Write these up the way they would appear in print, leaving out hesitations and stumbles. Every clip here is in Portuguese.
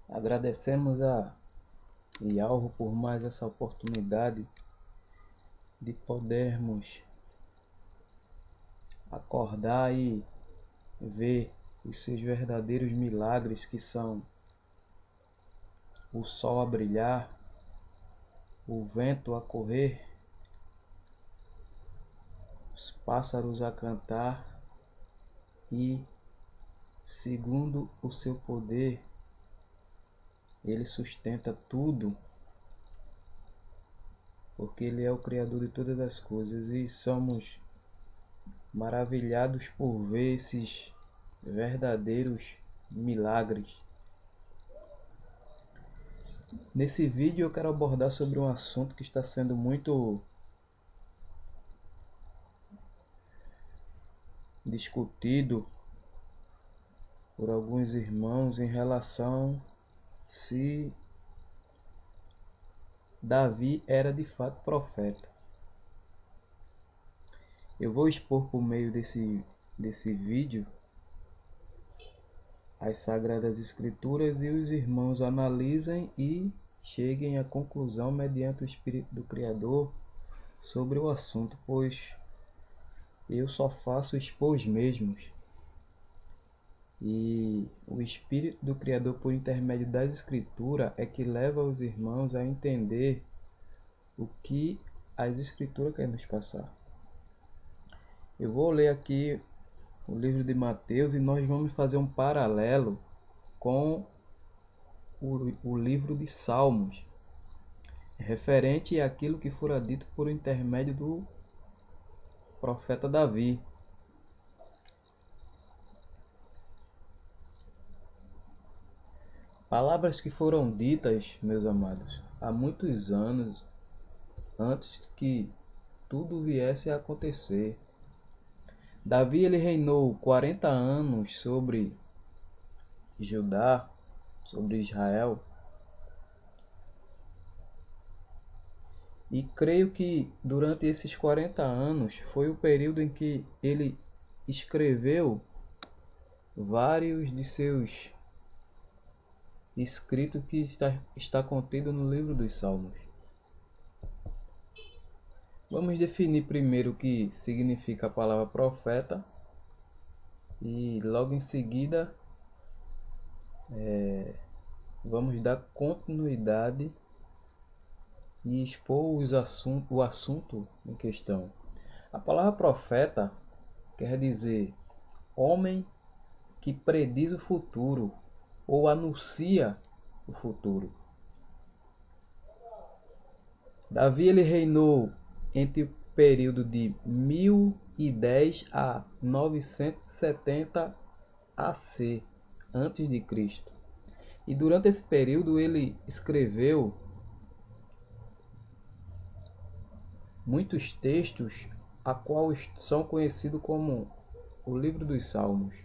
Agradecemos a Yalro por mais essa oportunidade de podermos acordar e ver os seus verdadeiros milagres, que são o sol a brilhar, o vento a correr, os pássaros a cantar e, segundo o seu poder, ele sustenta tudo, porque ele é o Criador de todas as coisas, e somos maravilhados por ver esses verdadeiros milagres. Nesse vídeo eu quero abordar sobre um assunto que está sendo muito discutido por alguns irmãos em relação se Davi era de fato profeta. Eu vou expor por meio desse vídeo as Sagradas Escrituras e os irmãos analisem e cheguem à conclusão mediante o Espírito do Criador sobre o assunto, pois eu só faço expor os mesmos. E o Espírito do Criador, por intermédio das Escrituras, é que leva os irmãos a entender o que as Escrituras querem nos passar. Eu vou ler aqui o livro de Mateus e nós vamos fazer um paralelo com o livro de Salmos, referente àquilo que fora dito por intermédio do profeta Davi. Palavras que foram ditas, meus amados, há muitos anos antes que tudo viesse a acontecer. Davi ele reinou 40 anos sobre Judá, sobre Israel. E creio que durante esses 40 anos foi o período em que ele escreveu vários de seus escritos que está contido no livro dos Salmos. Vamos definir primeiro o que significa a palavra profeta e logo em seguida vamos dar continuidade e expor o assunto em questão. A palavra profeta quer dizer homem que prediz o futuro ou anuncia o futuro. Davi ele reinou entre o período de 1010 a 970 AC, antes de Cristo. E durante esse período ele escreveu muitos textos, a qual são conhecidos como o livro dos Salmos.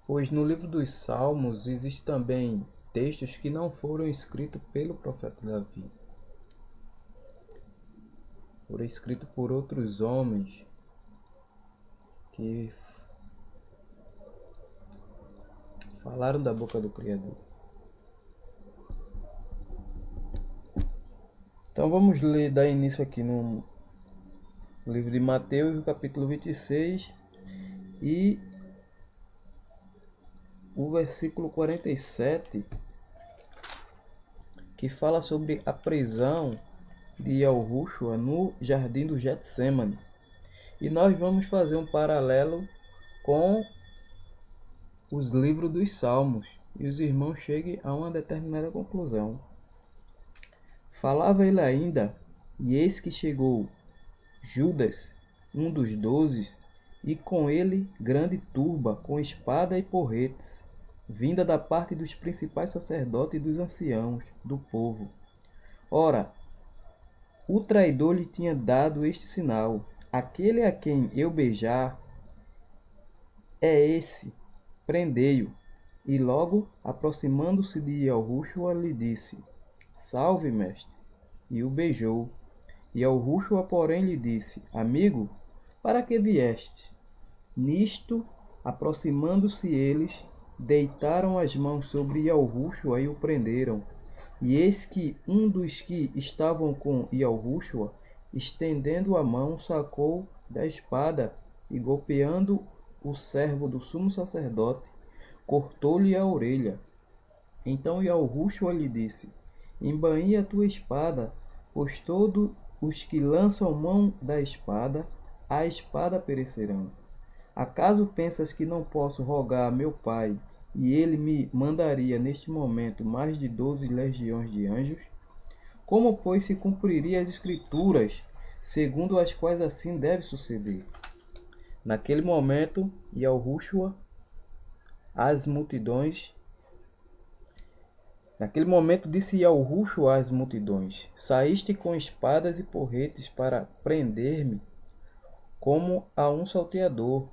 Pois no livro dos Salmos existem também textos que não foram escritos pelo profeta Davi. Foram escritos por outros homens que falaram da boca do Criador. Então vamos dar início aqui no livro de Mateus, no capítulo 26, e o versículo 47, que fala sobre a prisão de Yahushua no jardim do Getsemane. E nós vamos fazer um paralelo com os livros dos Salmos, e os irmãos cheguem a uma determinada conclusão. Falava ele ainda, e eis que chegou Judas, um dos 12, e com ele grande turba, com espada e porretes, vinda da parte dos principais sacerdotes e dos anciãos do povo. Ora, o traidor lhe tinha dado este sinal: aquele a quem eu beijar é esse, prendei-o. E logo, aproximando-se de Yahushua, lhe disse: Salve, mestre! E o beijou. E Yahushua, porém, lhe disse: Amigo, para que vieste? Nisto, aproximando-se eles, deitaram as mãos sobre Yahushua e o prenderam. E eis que um dos que estavam com Yahushua, estendendo a mão, sacou da espada e, golpeando o servo do sumo sacerdote, cortou-lhe a orelha. Então Yahushua lhe disse: embainhe a tua espada, pois todos os que lançam mão da espada, a espada perecerão. Acaso pensas que não posso rogar a meu Pai, e ele me mandaria neste momento mais de 12 legiões de anjos? Como, pois, se cumpriria as Escrituras, segundo as quais assim deve suceder? Naquele momento, Yahushua, as multidões Naquele momento disse Yahushua às multidões: saíste com espadas e porretes para prender-me como a um salteador.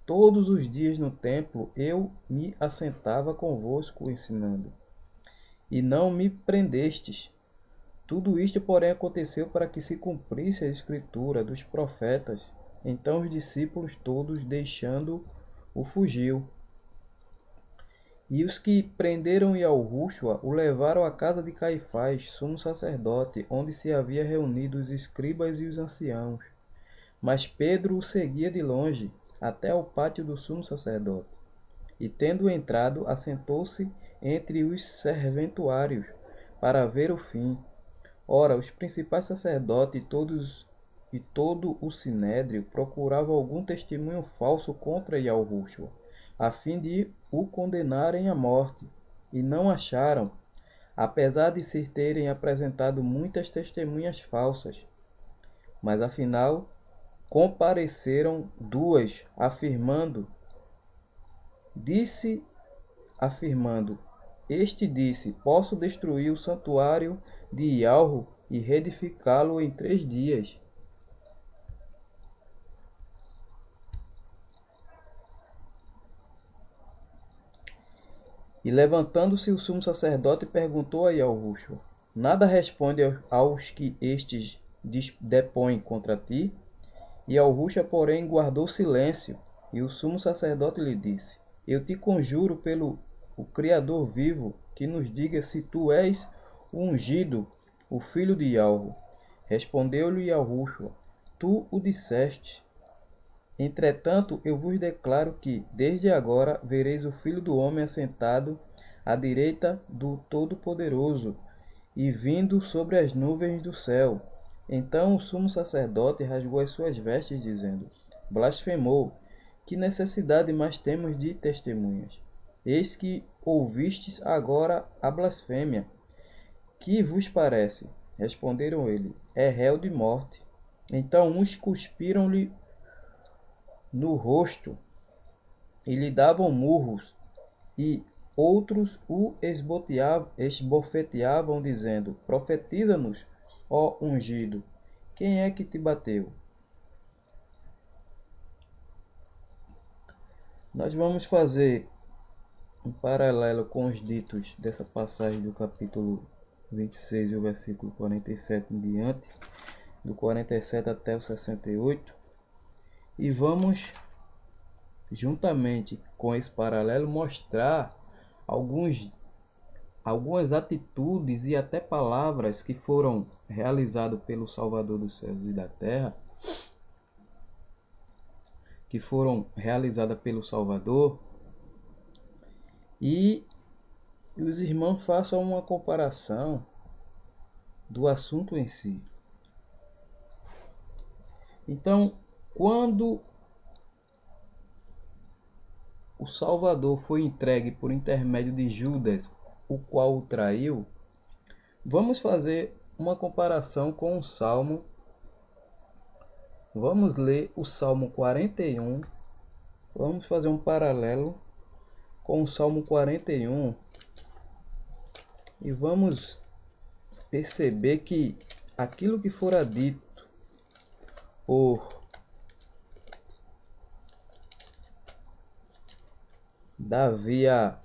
Todos os dias no templo eu me assentava convosco ensinando, e não me prendestes. Tudo isto, porém, aconteceu para que se cumprisse a escritura dos profetas. Então os discípulos todos, deixando-o, fugiu. E os que prenderam Yahushua o levaram à casa de Caifás, sumo sacerdote, onde se havia reunido os escribas e os anciãos. Mas Pedro o seguia de longe, até ao pátio do sumo sacerdote. E tendo entrado, assentou-se entre os serventuários, para ver o fim. Ora, os principais sacerdotes e todo o sinédrio procuravam algum testemunho falso contra Yahushua, a fim de o condenarem à morte, e não acharam, apesar de se terem apresentado muitas testemunhas falsas. Mas afinal compareceram duas, afirmando, este disse: posso destruir o santuário de Yahweh e reedificá-lo em 3 dias. E levantando-se o sumo sacerdote perguntou a Yahushua: nada responde aos que estes depõem contra ti? E Yahushua, porém, guardou silêncio. E o sumo sacerdote lhe disse: eu te conjuro pelo o Criador vivo, que nos diga se tu és o ungido, o filho de Yahweh. Respondeu-lhe Yahushua: tu o disseste. Entretanto, eu vos declaro que, desde agora, vereis o Filho do Homem assentado à direita do Todo-Poderoso e vindo sobre as nuvens do céu. Então o sumo sacerdote rasgou as suas vestes, dizendo: blasfemou! Que necessidade mais temos de testemunhas? Eis que ouvistes agora a blasfêmia. Que vos parece? Responderam ele: é réu de morte. Então uns cuspiram-lhe no rosto e lhe davam murros, e outros o esbofeteavam, dizendo: profetiza-nos, ó ungido, quem é que te bateu? Nós vamos fazer um paralelo com os ditos dessa passagem do capítulo 26 e o versículo 47 em diante, do 47 até o 68, e vamos, juntamente com esse paralelo, mostrar algumas atitudes e até palavras que foram realizadas pelo Salvador dos céus e da terra, que foram realizadas pelo Salvador, e os irmãos façam uma comparação do assunto em si. Então, quando o Salvador foi entregue por intermédio de Judas, o qual o traiu, vamos fazer uma comparação com o Salmo. Vamos ler o Salmo 41. Vamos fazer um paralelo com o Salmo 41 e vamos perceber que aquilo que fora dito por Davi há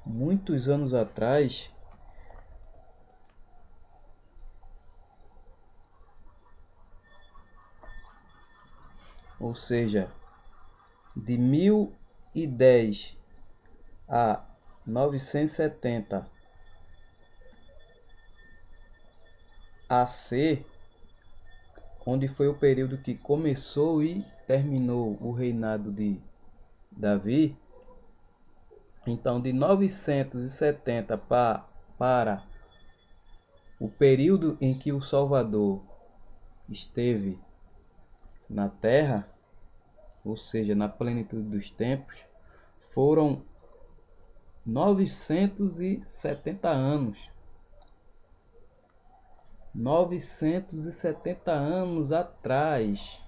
muitos anos atrás, ou seja, de 1010 a 970 AC, onde foi o período que começou e terminou o reinado de Davi. Então, de 970 para o período em que o Salvador esteve na terra, ou seja, na plenitude dos tempos, foram 970 anos. 970 anos atrás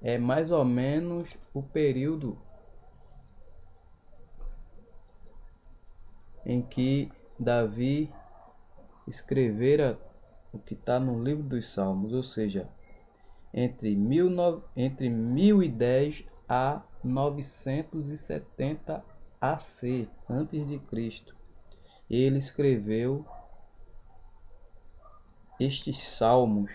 é mais ou menos o período em que Davi escrevera o que está no livro dos Salmos, ou seja, entre 1010 a 970 AC, antes de Cristo. Ele escreveu estes salmos.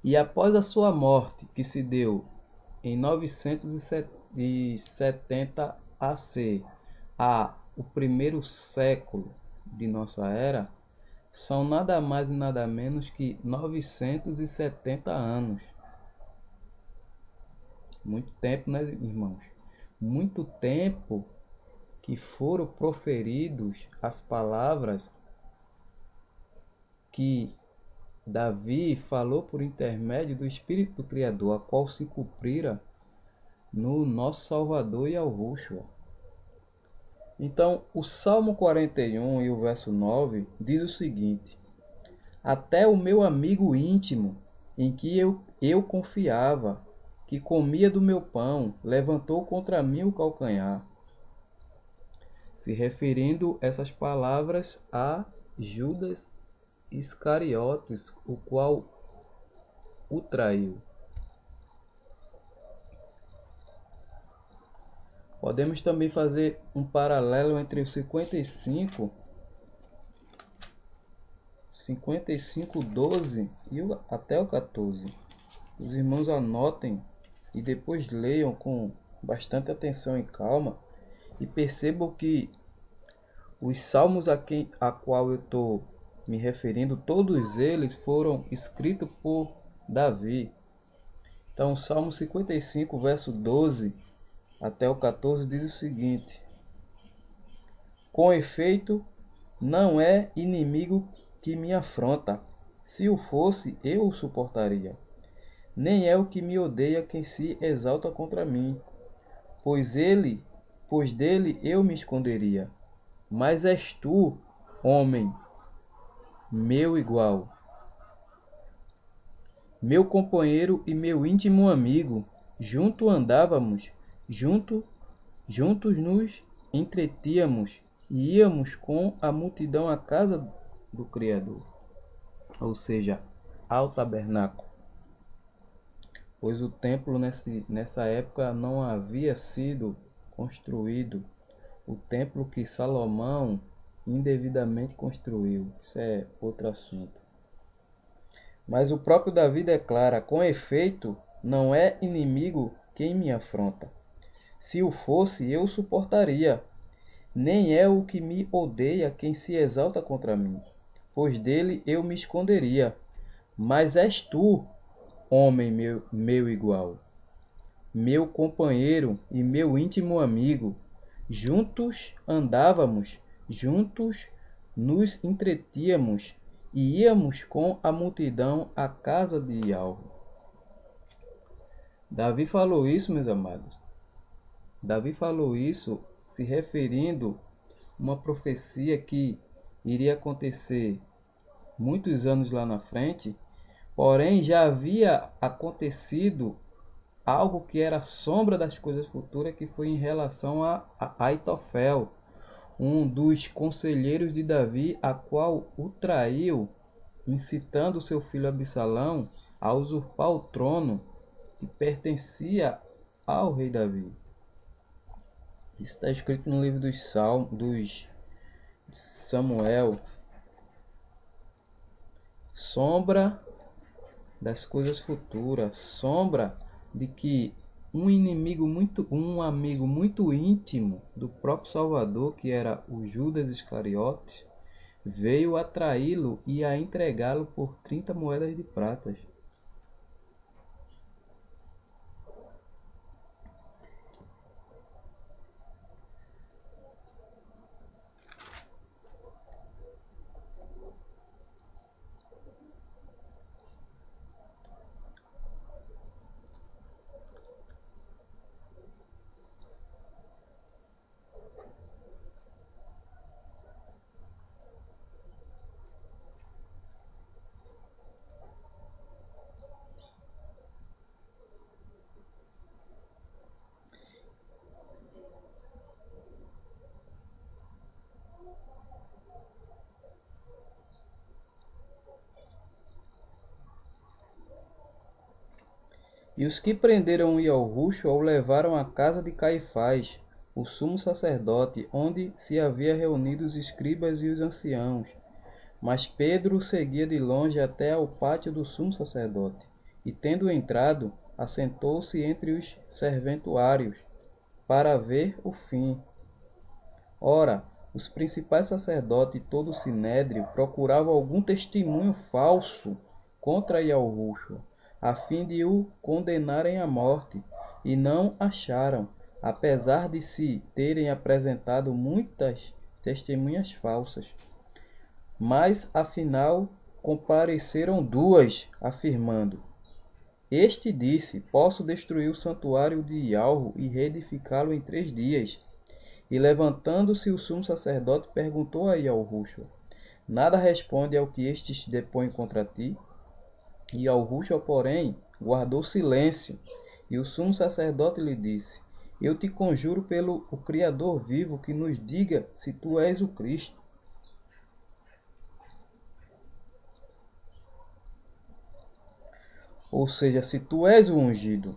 E após a sua morte, que se deu em 970 AC, o primeiro século de nossa era, são nada mais e nada menos que 970 anos. Muito tempo, né, irmãos? Muito tempo que foram proferidos as palavras que Davi falou por intermédio do Espírito do Criador, a qual se cumprira no nosso Salvador Yahushua. Então, o Salmo 41 e o verso 9 diz o seguinte: até o meu amigo íntimo, em que eu confiava, que comia do meu pão, levantou contra mim o calcanhar. Se referindo essas palavras a Judas Iscariotes, o qual o traiu. Podemos também fazer um paralelo entre o 55:12 e até o 14. Os irmãos anotem e depois leiam com bastante atenção e calma e percebam que os salmos a qual eu estou me referindo, todos eles foram escritos por Davi. Então, o Salmo 55, verso 12 até o 14 diz o seguinte: com efeito, não é inimigo que me afronta. Se o fosse, eu o suportaria. Nem é o que me odeia quem se exalta contra mim, pois dele eu me esconderia. Mas és tu, homem, meu igual, meu companheiro e meu íntimo amigo. Juntos nos entretínhamos e íamos com a multidão à casa do Criador, ou seja, ao tabernáculo, pois o templo nessa época não havia sido construído, o templo que Salomão indevidamente construiu. Isso é outro assunto. Mas o próprio Davi declara: com efeito, não é inimigo quem me afronta. Se o fosse, eu suportaria. Nem é o que me odeia quem se exalta contra mim, pois dele eu me esconderia. Mas és tu, homem meu igual, meu companheiro e meu íntimo amigo. Juntos andávamos, juntos nos entretínhamos e íamos com a multidão à casa de Yahweh. Davi falou isso, meus amados. Davi falou isso se referindo a uma profecia que iria acontecer muitos anos lá na frente, porém já havia acontecido algo que era sombra das coisas futuras, que foi em relação a Aitofel, um dos conselheiros de Davi, a qual o traiu, incitando seu filho Absalão a usurpar o trono que pertencia ao rei Davi. Isso está escrito no livro dos Salmos, de Samuel. Sombra das coisas futuras, sombra de que um amigo muito íntimo do próprio Salvador, que era o Judas Iscariotes, veio a traí-lo e a entregá-lo por 30 moedas de prata. E os que prenderam Iorrucho o levaram à casa de Caifás, o sumo sacerdote, onde se havia reunido os escribas e os anciãos. Mas Pedro seguia de longe até ao pátio do sumo sacerdote, e tendo entrado, assentou-se entre os serventuários, para ver o fim. Ora, os principais sacerdotes e todo o sinédrio procuravam algum testemunho falso contra Iorrucho, a fim de o condenarem à morte, e não acharam, apesar de se terem apresentado muitas testemunhas falsas. Mas, afinal, compareceram duas, afirmando: Este disse: Posso destruir o santuário de Ialro e reedificá-lo em 3 dias. E levantando-se o sumo sacerdote, perguntou a Iorrucho: Nada responde ao que estes depõem contra ti? E Iorrucho, porém, guardou silêncio. E o sumo sacerdote lhe disse: Eu te conjuro pelo o Criador vivo que nos diga se tu és o Cristo. Ou seja, se tu és o ungido.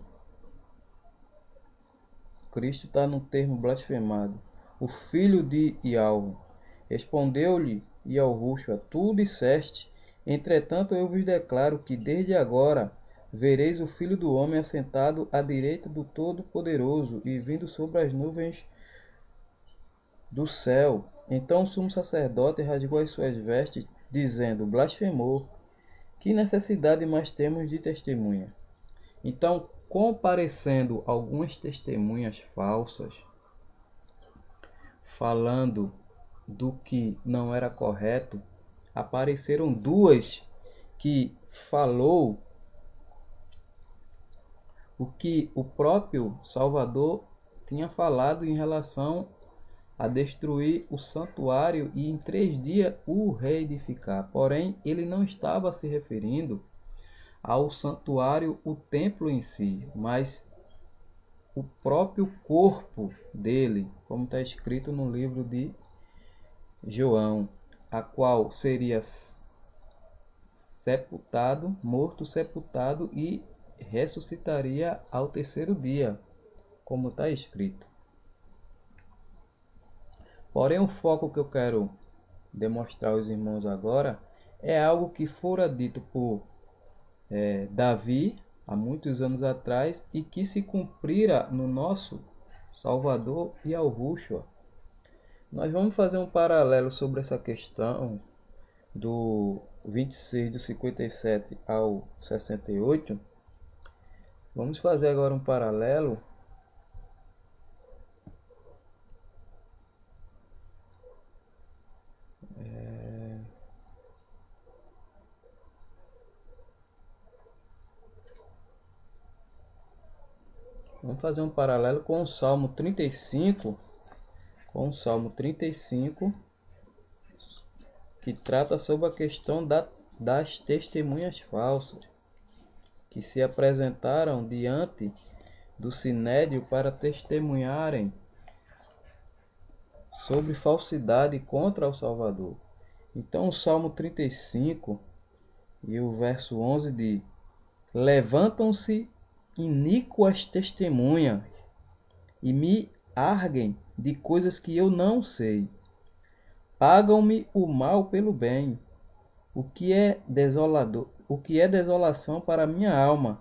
Cristo está no termo blasfemado. O filho de Ialro. Respondeu-lhe Iorrucho: Tu disseste, entretanto eu vos declaro que desde agora vereis o Filho do Homem assentado à direita do Todo-Poderoso e vindo sobre as nuvens do céu. Então o sumo sacerdote rasgou as suas vestes, dizendo: Blasfemou. Que necessidade mais temos de testemunha? Então, comparecendo algumas testemunhas falsas, falando do que não era correto, apareceram duas que falou o que o próprio Salvador tinha falado em relação a destruir o santuário e em 3 dias o reedificar. Porém, ele não estava se referindo ao santuário, o templo em si, mas o próprio corpo dele, como está escrito no livro de João, a qual seria sepultado, morto, sepultado e ressuscitaria ao 3º dia, como está escrito. Porém, o foco que eu quero demonstrar aos irmãos agora é algo que fora dito por Davi há muitos anos atrás e que se cumprira no nosso Salvador Iorrucho. Nós vamos fazer um paralelo sobre essa questão do 26 do 57 ao 68. Vamos fazer agora um paralelo Vamos fazer um paralelo com o Salmo 35, que trata sobre a questão das testemunhas falsas, que se apresentaram diante do Sinédrio para testemunharem sobre falsidade contra o Salvador. Então o Salmo 35 e o verso 11 diz: Levantam-se iníquas testemunhas e me arguem de coisas que eu não sei. Pagam-me o mal pelo bem, o que é desolador, o que é desolação para a minha alma.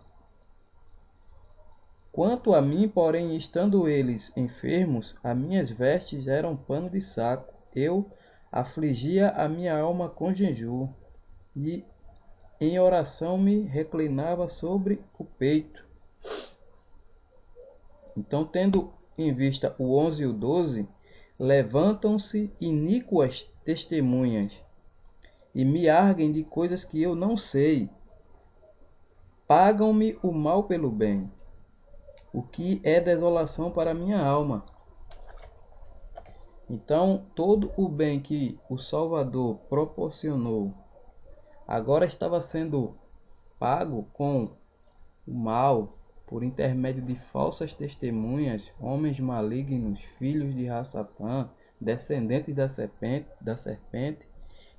Quanto a mim, porém, estando eles enfermos, as minhas vestes eram pano de saco. Eu afligia a minha alma com jejum, e em oração me reclinava sobre o peito. Então, tendo em vista o 11 e o 12, levantam-se iníquas testemunhas, e me arguem de coisas que eu não sei. Pagam-me o mal pelo bem, o que é desolação para a minha alma. Então, todo o bem que o Salvador proporcionou agora estava sendo pago com o mal, por intermédio de falsas testemunhas, homens malignos, filhos de Satã, descendentes da serpente,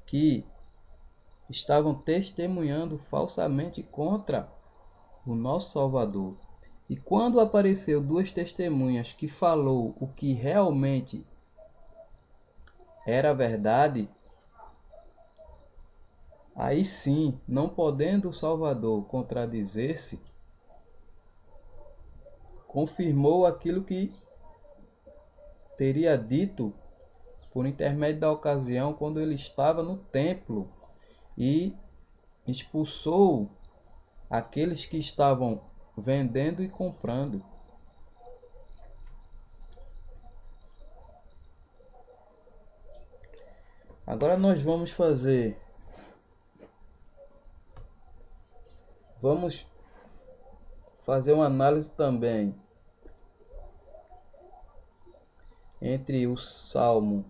que estavam testemunhando falsamente contra o nosso Salvador. E quando apareceu duas testemunhas que falou o que realmente era verdade, aí sim, não podendo o Salvador contradizer-se, confirmou aquilo que teria dito por intermédio da ocasião quando ele estava no templo e expulsou aqueles que estavam vendendo e comprando. Agora nós vamos fazer uma análise também entre o Salmo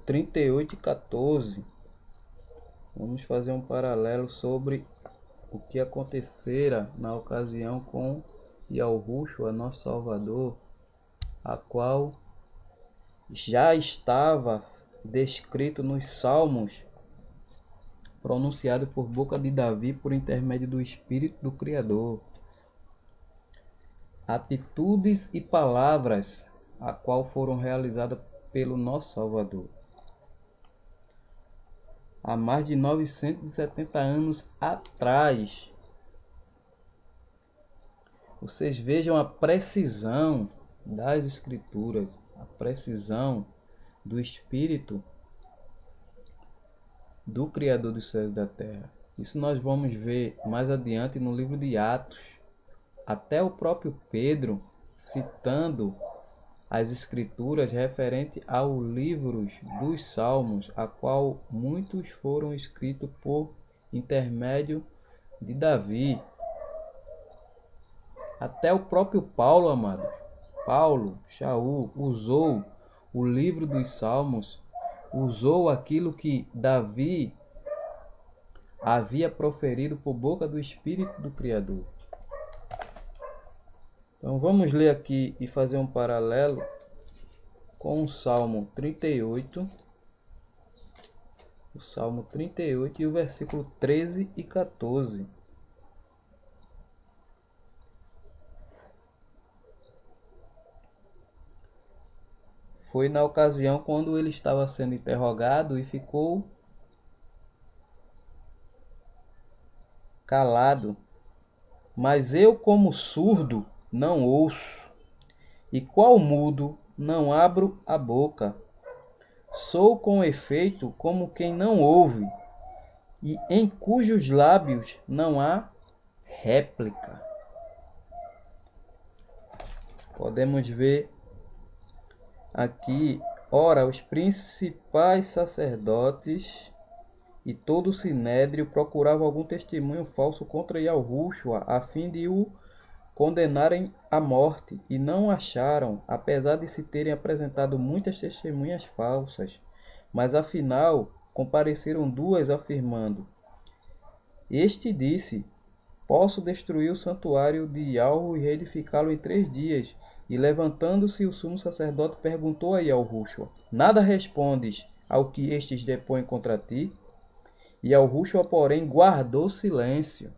38 e 14. Vamos fazer um paralelo sobre o que acontecera na ocasião com Yahushua, nosso Salvador, a qual já estava descrito nos Salmos, pronunciado por boca de Davi por intermédio do Espírito do Criador. Atitudes e palavras a qual foram realizadas pelo nosso Salvador há mais de 970 anos atrás. Vocês vejam a precisão das Escrituras, a precisão do Espírito do Criador dos céus e da terra. Isso nós vamos ver mais adiante no livro de Atos. Até o próprio Pedro citando as Escrituras referente aos livros dos Salmos, a qual muitos foram escritos por intermédio de Davi. Até o próprio Paulo, amados, Shaul, usou o livro dos Salmos, usou aquilo que Davi havia proferido por boca do Espírito do Criador. Então vamos ler aqui e fazer um paralelo com o Salmo 38. O Salmo 38 e o versículo 13 e 14. Foi na ocasião quando ele estava sendo interrogado e ficou calado. Mas eu, como surdo, não ouço, e qual mudo, não abro a boca. Sou com efeito como quem não ouve, e em cujos lábios não há réplica. Podemos ver aqui, ora, os principais sacerdotes e todo o sinédrio procuravam algum testemunho falso contra Yahushua, a fim de o condenarem à morte, e não acharam, apesar de se terem apresentado muitas testemunhas falsas. Mas afinal compareceram duas, afirmando: Este disse: Posso destruir o santuário de Yahu e reedificá-lo em 3 dias. E levantando-se o sumo sacerdote perguntou a Yahushua: Nada respondes ao que estes depõem contra ti? E Yahushua, porém, guardou silêncio.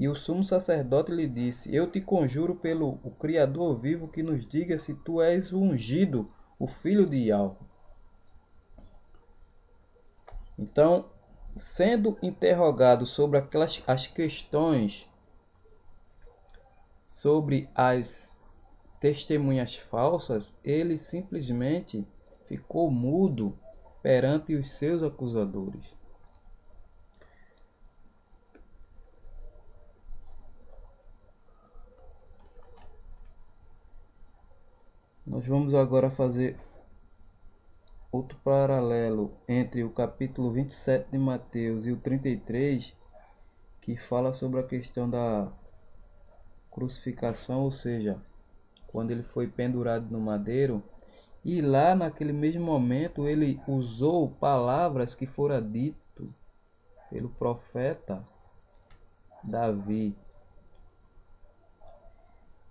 E o sumo sacerdote lhe disse: Eu te conjuro pelo o Criador vivo que nos diga se tu és o ungido, o filho de Jahwe. Então, sendo interrogado sobre as questões sobre as testemunhas falsas, ele simplesmente ficou mudo perante os seus acusadores. Nós vamos agora fazer outro paralelo entre o capítulo 27 de Mateus e o 33, que fala sobre a questão da crucificação, ou seja, quando ele foi pendurado no madeiro. E lá naquele mesmo momento ele usou palavras que fora dito pelo profeta Davi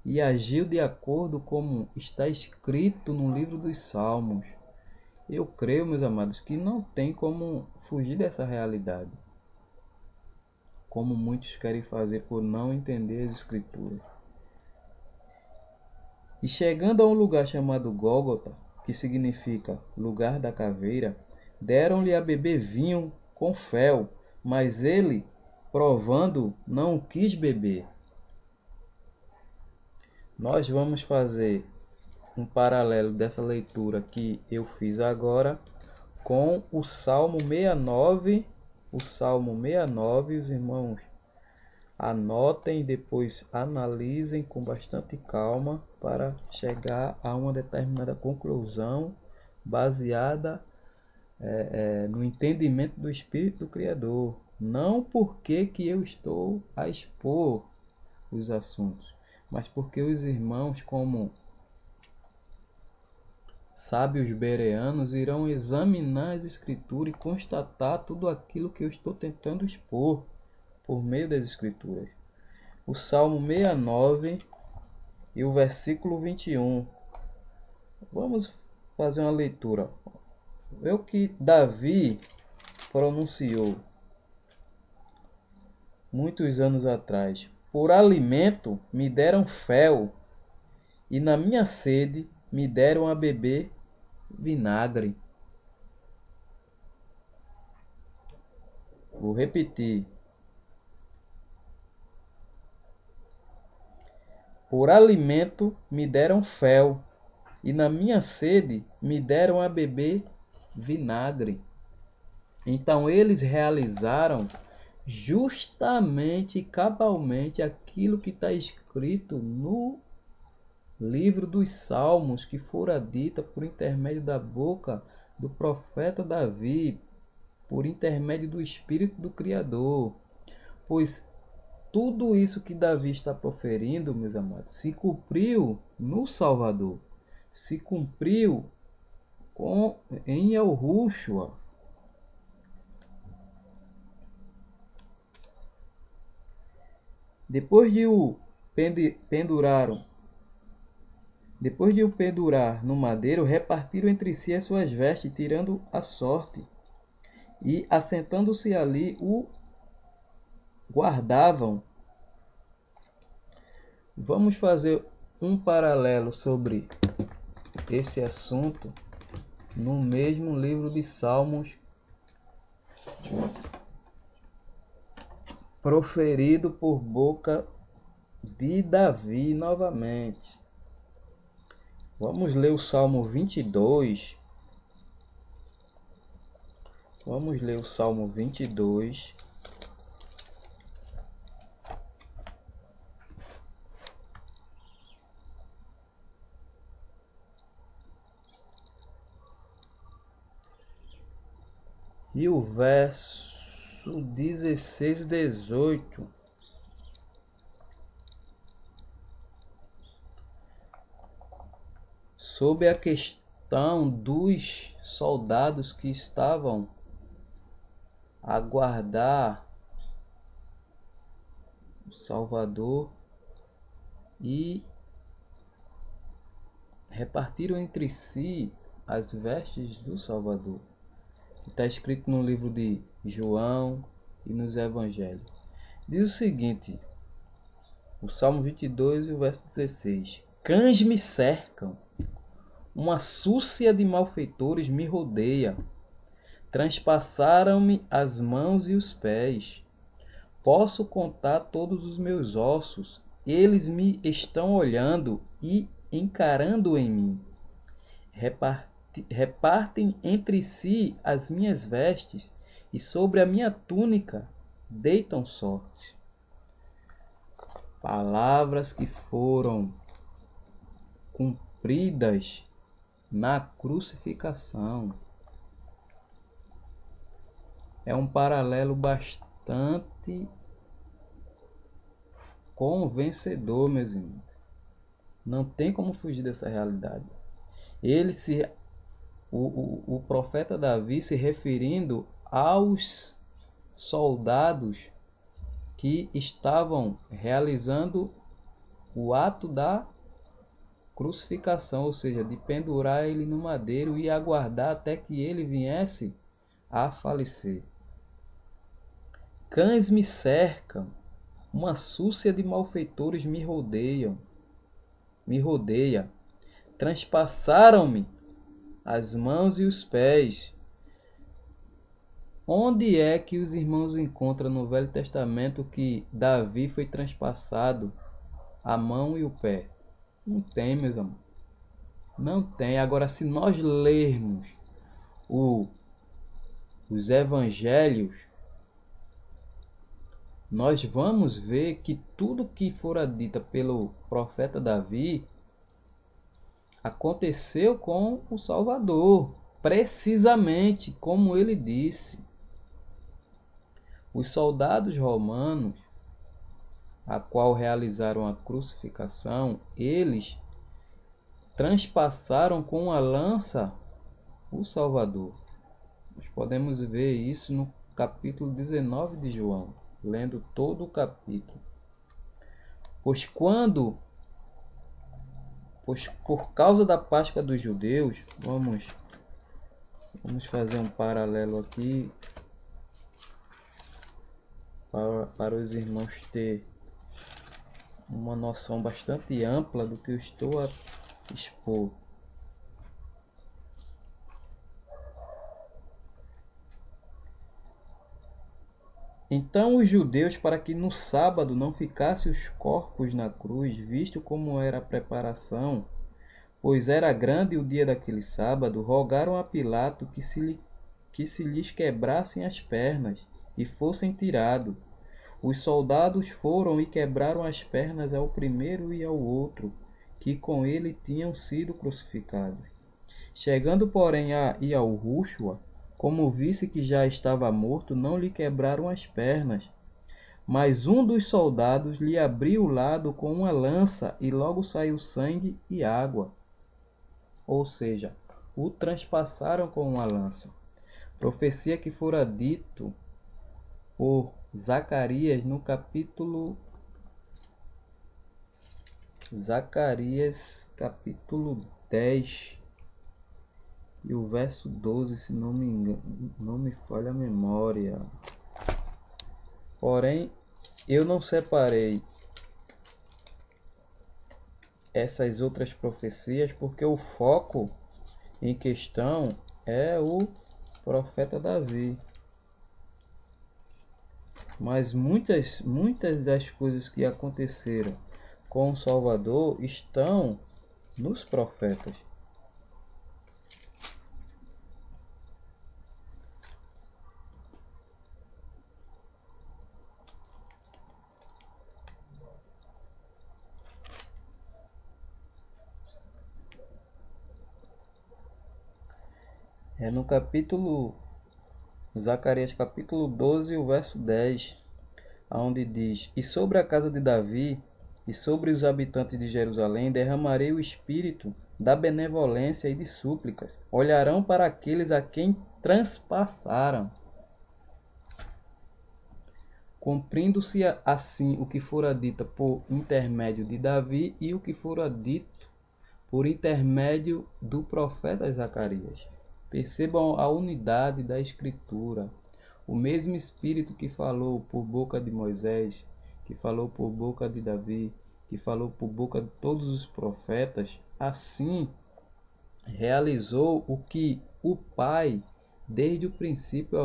e agiu de acordo como está escrito no livro dos Salmos. Eu creio, meus amados, que não tem como fugir dessa realidade, como muitos querem fazer por não entender as Escrituras. E chegando a um lugar chamado Gólgota, que significa lugar da caveira, deram-lhe a beber vinho com fel, mas ele, provando, não quis beber. Nós vamos fazer um paralelo dessa leitura que eu fiz agora com o Salmo 69. O Salmo 69, os irmãos anotem e depois analisem com bastante calma para chegar a uma determinada conclusão baseada no entendimento do Espírito do Criador. Não porque que eu estou a expor os assuntos, mas porque os irmãos, como sábios bereanos, irão examinar as Escrituras e constatar tudo aquilo que eu estou tentando expor por meio das Escrituras. O Salmo 69 e o versículo 21. Vamos fazer uma leitura. É o que Davi pronunciou muitos anos atrás. Por alimento me deram fel, e na minha sede me deram a beber vinagre. Vou repetir. Por alimento me deram fel, e na minha sede me deram a beber vinagre. Então eles realizaram justamente e cabalmente aquilo que está escrito no livro dos Salmos, que fora dita por intermédio da boca do profeta Davi, por intermédio do Espírito do Criador. Pois tudo isso que Davi está proferindo, meus amados, se cumpriu no Salvador, se cumpriu em Yahushua. Depois de o pendurar no madeiro, repartiram entre si as suas vestes, tirando a sorte, e assentando-se ali o guardavam. Vamos fazer um paralelo sobre esse assunto no mesmo livro de Salmos, proferido por boca de Davi novamente. Vamos ler o Salmo 22. Vamos ler o Salmo 22. E o verso 16 e 18. Sobre a questão dos soldados que estavam a guardar o Salvador e repartiram entre si as vestes do Salvador. Está escrito no livro de João e nos Evangelhos. Diz o seguinte: O Salmo 22 e o verso 16. Cães me cercam, uma súcia de malfeitores me rodeia. Transpassaram-me as mãos e os pés. Posso contar todos os meus ossos. Eles me estão olhando e encarando em mim. Repartem entre si as minhas vestes e sobre a minha túnica deitam sorte. Palavras que foram cumpridas na crucificação. É um paralelo bastante convencedor, meus irmãos. Não tem como fugir dessa realidade. O profeta Davi se referindo aos soldados que estavam realizando o ato da crucificação, ou seja, de pendurar ele no madeiro e aguardar até que ele viesse a falecer. Cães me cercam, uma súcia de malfeitores me rodeia. Transpassaram-me as mãos e os pés. Onde é que os irmãos encontram no Velho Testamento que Davi foi transpassado a mão e o pé? Não tem, meus amigos. Não tem. Agora, se nós lermos os evangelhos, nós vamos ver que tudo que fora dito pelo profeta Davi aconteceu com o Salvador, precisamente como ele disse. Os soldados romanos, a qual realizaram a crucificação, eles transpassaram com a lança o Salvador. Nós podemos ver isso no capítulo 19 de João, lendo todo o capítulo. Pois por causa da Páscoa dos judeus, vamos fazer um paralelo aqui para os irmãos ter uma noção bastante ampla do que eu estou a expor. Então os judeus, para que no sábado não ficassem os corpos na cruz, visto como era a preparação, pois era grande o dia daquele sábado, rogaram a Pilato que se lhes quebrassem as pernas e fossem tirados. Os soldados foram e quebraram as pernas ao primeiro e ao outro, que com ele tinham sido crucificados. Chegando, porém, a Iarúxua, como visse que já estava morto, não lhe quebraram as pernas. Mas um dos soldados lhe abriu o lado com uma lança, e logo saiu sangue e água. Ou seja, o transpassaram com uma lança. Profecia que fora dito por Zacarias no capítulo 10 e o verso 12, se não me engano, não me falha a memória. Porém, eu não separei essas outras profecias porque o foco em questão é o profeta Davi. Mas muitas das coisas que aconteceram com o Salvador estão nos profetas. É no capítulo Zacarias capítulo 12, o verso 10, onde diz: E sobre a casa de Davi e sobre os habitantes de Jerusalém derramarei o espírito da benevolência e de súplicas. Olharão para aqueles a quem transpassaram. Cumprindo-se assim o que fora dito por intermédio de Davi e o que fora dito por intermédio do profeta Zacarias. Percebam a unidade da Escritura. O mesmo Espírito que falou por boca de Moisés, que falou por boca de Davi, que falou por boca de todos os profetas, assim realizou o que o Pai desde o princípio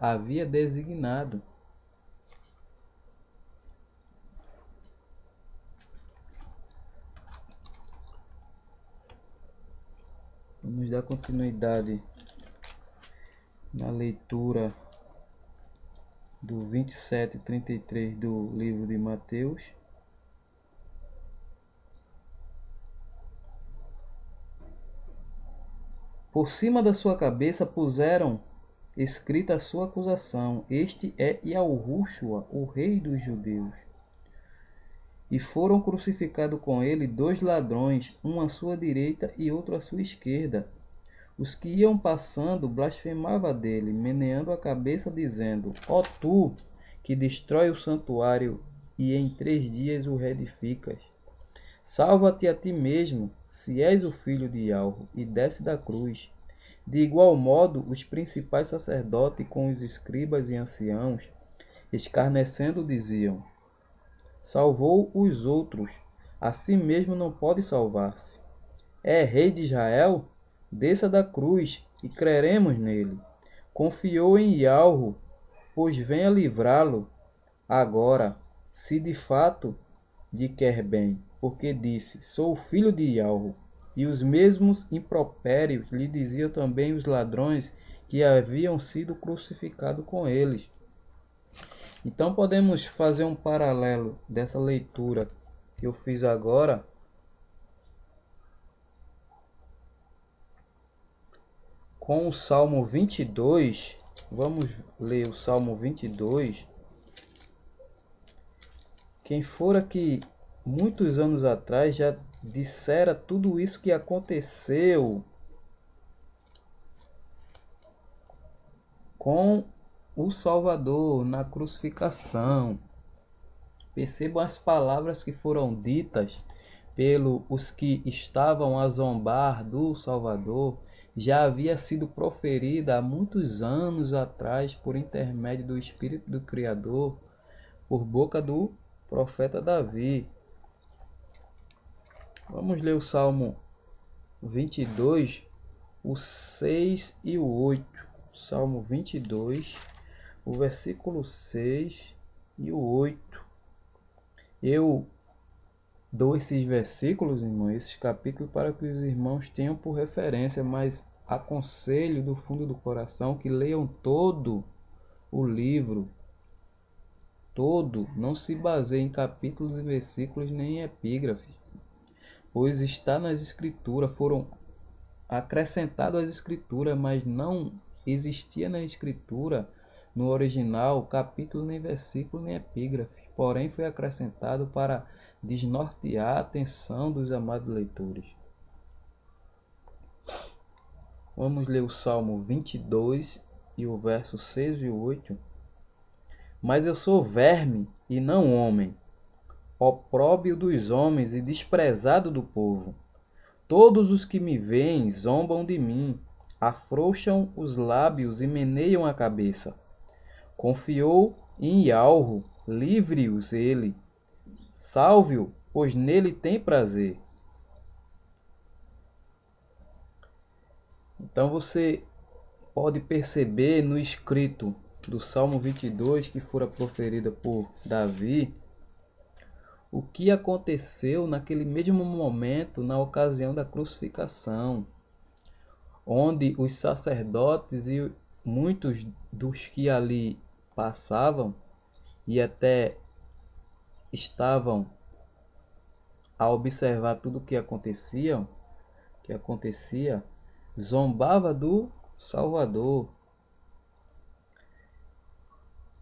havia designado. Vamos dar continuidade na leitura do 27 e 33 do livro de Mateus. Por cima da sua cabeça puseram escrita a sua acusação: Este é Yahushua, o rei dos judeus. E foram crucificados com ele 2 ladrões, um à sua direita e outro à sua esquerda. Os que iam passando blasfemavam dele, meneando a cabeça, dizendo: Ó tu, que destrói o santuário e em 3 dias o reedificas, salva-te a ti mesmo, se és o filho de Yahvé, e desce da cruz. De igual modo, os principais sacerdotes com os escribas e anciãos, escarnecendo, diziam: Salvou os outros, a si mesmo não pode salvar-se. É rei de Israel? Desça da cruz e creremos nele. Confiou em Yahvé, pois venha livrá-lo agora, se de fato lhe quer bem, porque disse: Sou filho de Yahvé. E os mesmos impropérios lhe diziam também os ladrões que haviam sido crucificados com eles. Então podemos fazer um paralelo dessa leitura que eu fiz agora com o Salmo 22. Vamos ler o Salmo 22. Quem fora que muitos anos atrás já dissera tudo isso que aconteceu com o Salvador na crucificação. Percebam as palavras que foram ditas pelos que estavam a zombar do Salvador. Já havia sido proferida há muitos anos atrás por intermédio do Espírito do Criador, por boca do profeta Davi. Vamos ler o Salmo 22, o 6 e o 8. Salmo 22, o versículo 6 e o 8. Eu dou esses versículos, irmãos, esses capítulos, para que os irmãos tenham por referência, mas aconselho do fundo do coração que leiam todo o livro, todo, não se baseie em capítulos e versículos nem em epígrafe, pois está nas escrituras, foram acrescentados às escrituras, mas não existia na escritura, no original, capítulo nem versículo nem epígrafe, porém foi acrescentado para desnortear a atenção dos amados leitores. Vamos ler o Salmo 22 e o verso 6 e 8. Mas eu sou verme e não homem, opróbrio dos homens e desprezado do povo. Todos os que me veem zombam de mim, afrouxam os lábios e meneiam a cabeça. Confiou em Yahvé, livre-os ele. Salve-o, pois nele tem prazer. Então você pode perceber no escrito do Salmo 22, que fora proferida por Davi, o que aconteceu naquele mesmo momento, na ocasião da crucificação, onde os sacerdotes e muitos dos que ali passavam e até estavam a observar tudo o que acontecia, zombava do Salvador,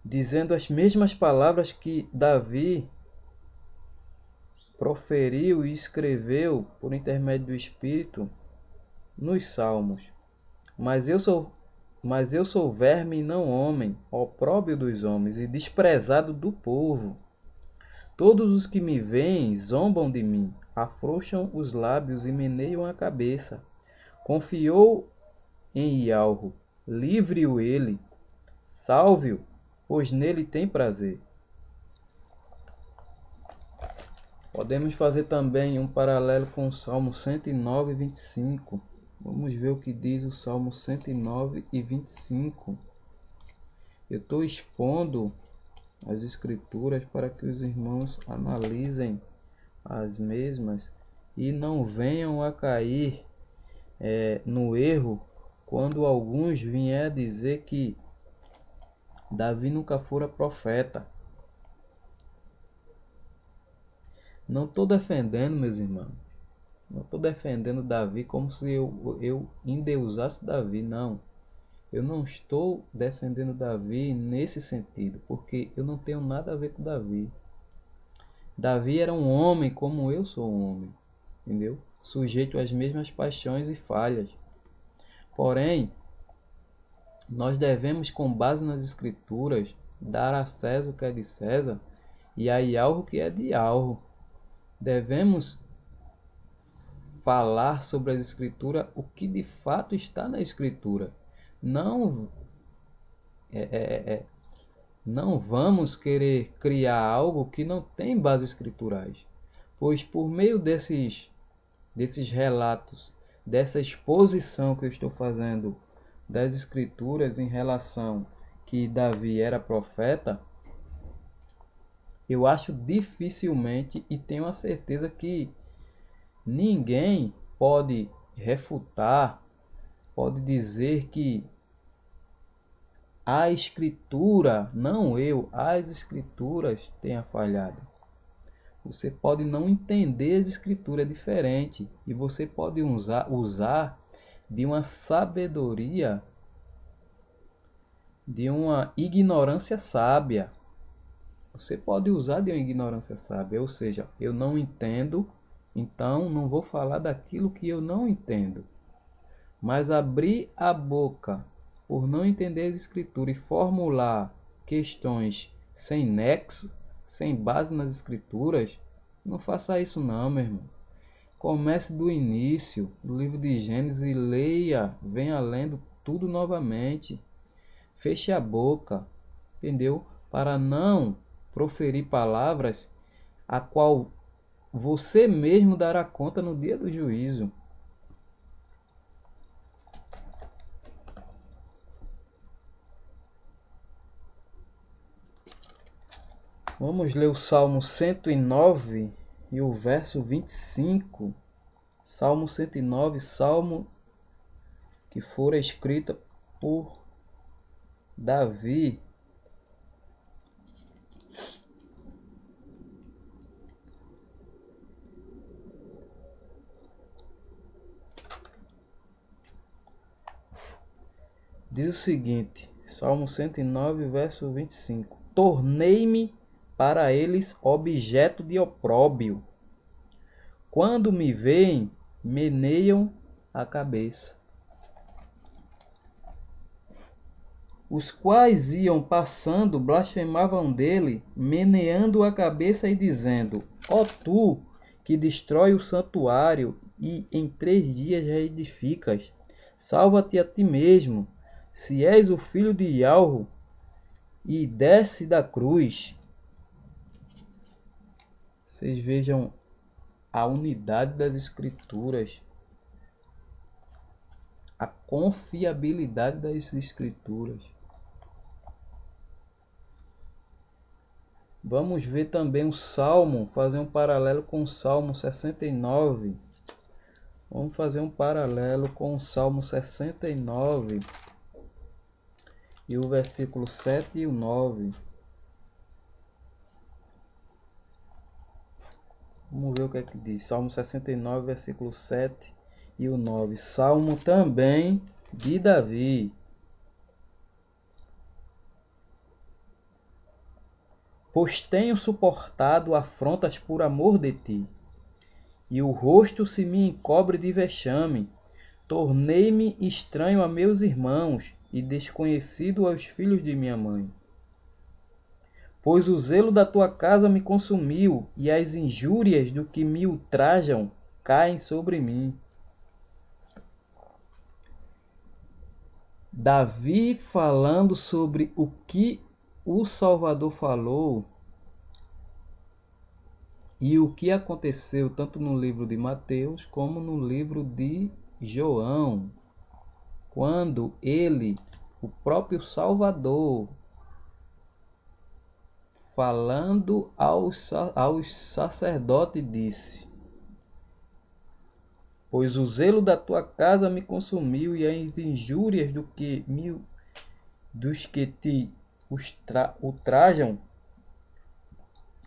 dizendo as mesmas palavras que Davi proferiu e escreveu por intermédio do Espírito nos Salmos. Mas eu sou verme e não homem, opróbrio dos homens e desprezado do povo. Todos os que me veem zombam de mim, afrouxam os lábios e meneiam a cabeça. Confiou em Yahvé, livre-o ele, salve-o, pois nele tem prazer. Podemos fazer também um paralelo com o Salmo 109 e 25. Vamos ver o que diz o Salmo 109 e 25. Eu estou expondo as escrituras para que os irmãos analisem as mesmas e não venham a cair no erro quando alguns vier dizer que Davi nunca fora profeta. Não estou defendendo, meus irmãos. Não estou defendendo Davi como se eu endeusasse Davi, não. Eu não estou defendendo Davi nesse sentido, porque eu não tenho nada a ver com Davi. Davi era um homem como eu sou um homem, entendeu? Sujeito às mesmas paixões e falhas. Porém, nós devemos, com base nas Escrituras, dar a César o que é de César e a Ialro o que é de Ialro. Devemos falar sobre a Escritura o que de fato está na Escritura. Não não vamos querer criar algo que não tem bases escriturais, pois por meio desses relatos, dessa exposição que eu estou fazendo das Escrituras em relação que Davi era profeta, eu acho dificilmente e tenho a certeza que ninguém pode refutar, pode dizer que a Escritura, não eu, as Escrituras tenha falhado. Você pode não entender as Escrituras diferente e você pode usar de uma sabedoria, de uma ignorância sábia. Você pode usar de uma ignorância sábia, ou seja, eu não entendo, então não vou falar daquilo que eu não entendo. Mas abrir a boca por não entender as Escrituras e formular questões sem nexo, sem base nas Escrituras, não faça isso não, meu irmão. Comece do início, do livro de Gênesis, e leia, venha lendo tudo novamente. Feche a boca, entendeu? Para não proferir palavras a qual você mesmo dará conta no dia do juízo. Vamos ler o Salmo 109 e o verso 25. Salmo 109, salmo que fora escrito por Davi. Diz o seguinte, Salmo 109, verso 25. Tornei-me para eles objeto de opróbrio. Quando me veem, meneiam a cabeça. Os quais iam passando blasfemavam dele, meneando a cabeça e dizendo: Ó tu, que destrói o santuário e em 3 dias reedificas, salva-te a ti mesmo, se és o filho de Ialro, e desce da cruz. Vocês vejam a unidade das Escrituras, a confiabilidade das Escrituras. Vamos ver também o Salmo, fazer um paralelo com o Salmo 69. Vamos fazer um paralelo com o Salmo 69 e o versículo 7 e o 9. Vamos ver o que é que diz. Salmo 69, versículo 7 e o 9. Salmo também de Davi. Pois tenho suportado afrontas por amor de ti, e o rosto se me encobre de vexame. Tornei-me estranho a meus irmãos e desconhecido aos filhos de minha mãe. Pois o zelo da tua casa me consumiu, e as injúrias do que me ultrajam caem sobre mim. Davi falando sobre o que o Salvador falou E o que aconteceu tanto no livro de Mateus como no livro de João, quando ele, o próprio Salvador, falando aos sacerdotes, disse: pois o zelo da tua casa me consumiu, e as injúrias dos que te ultrajam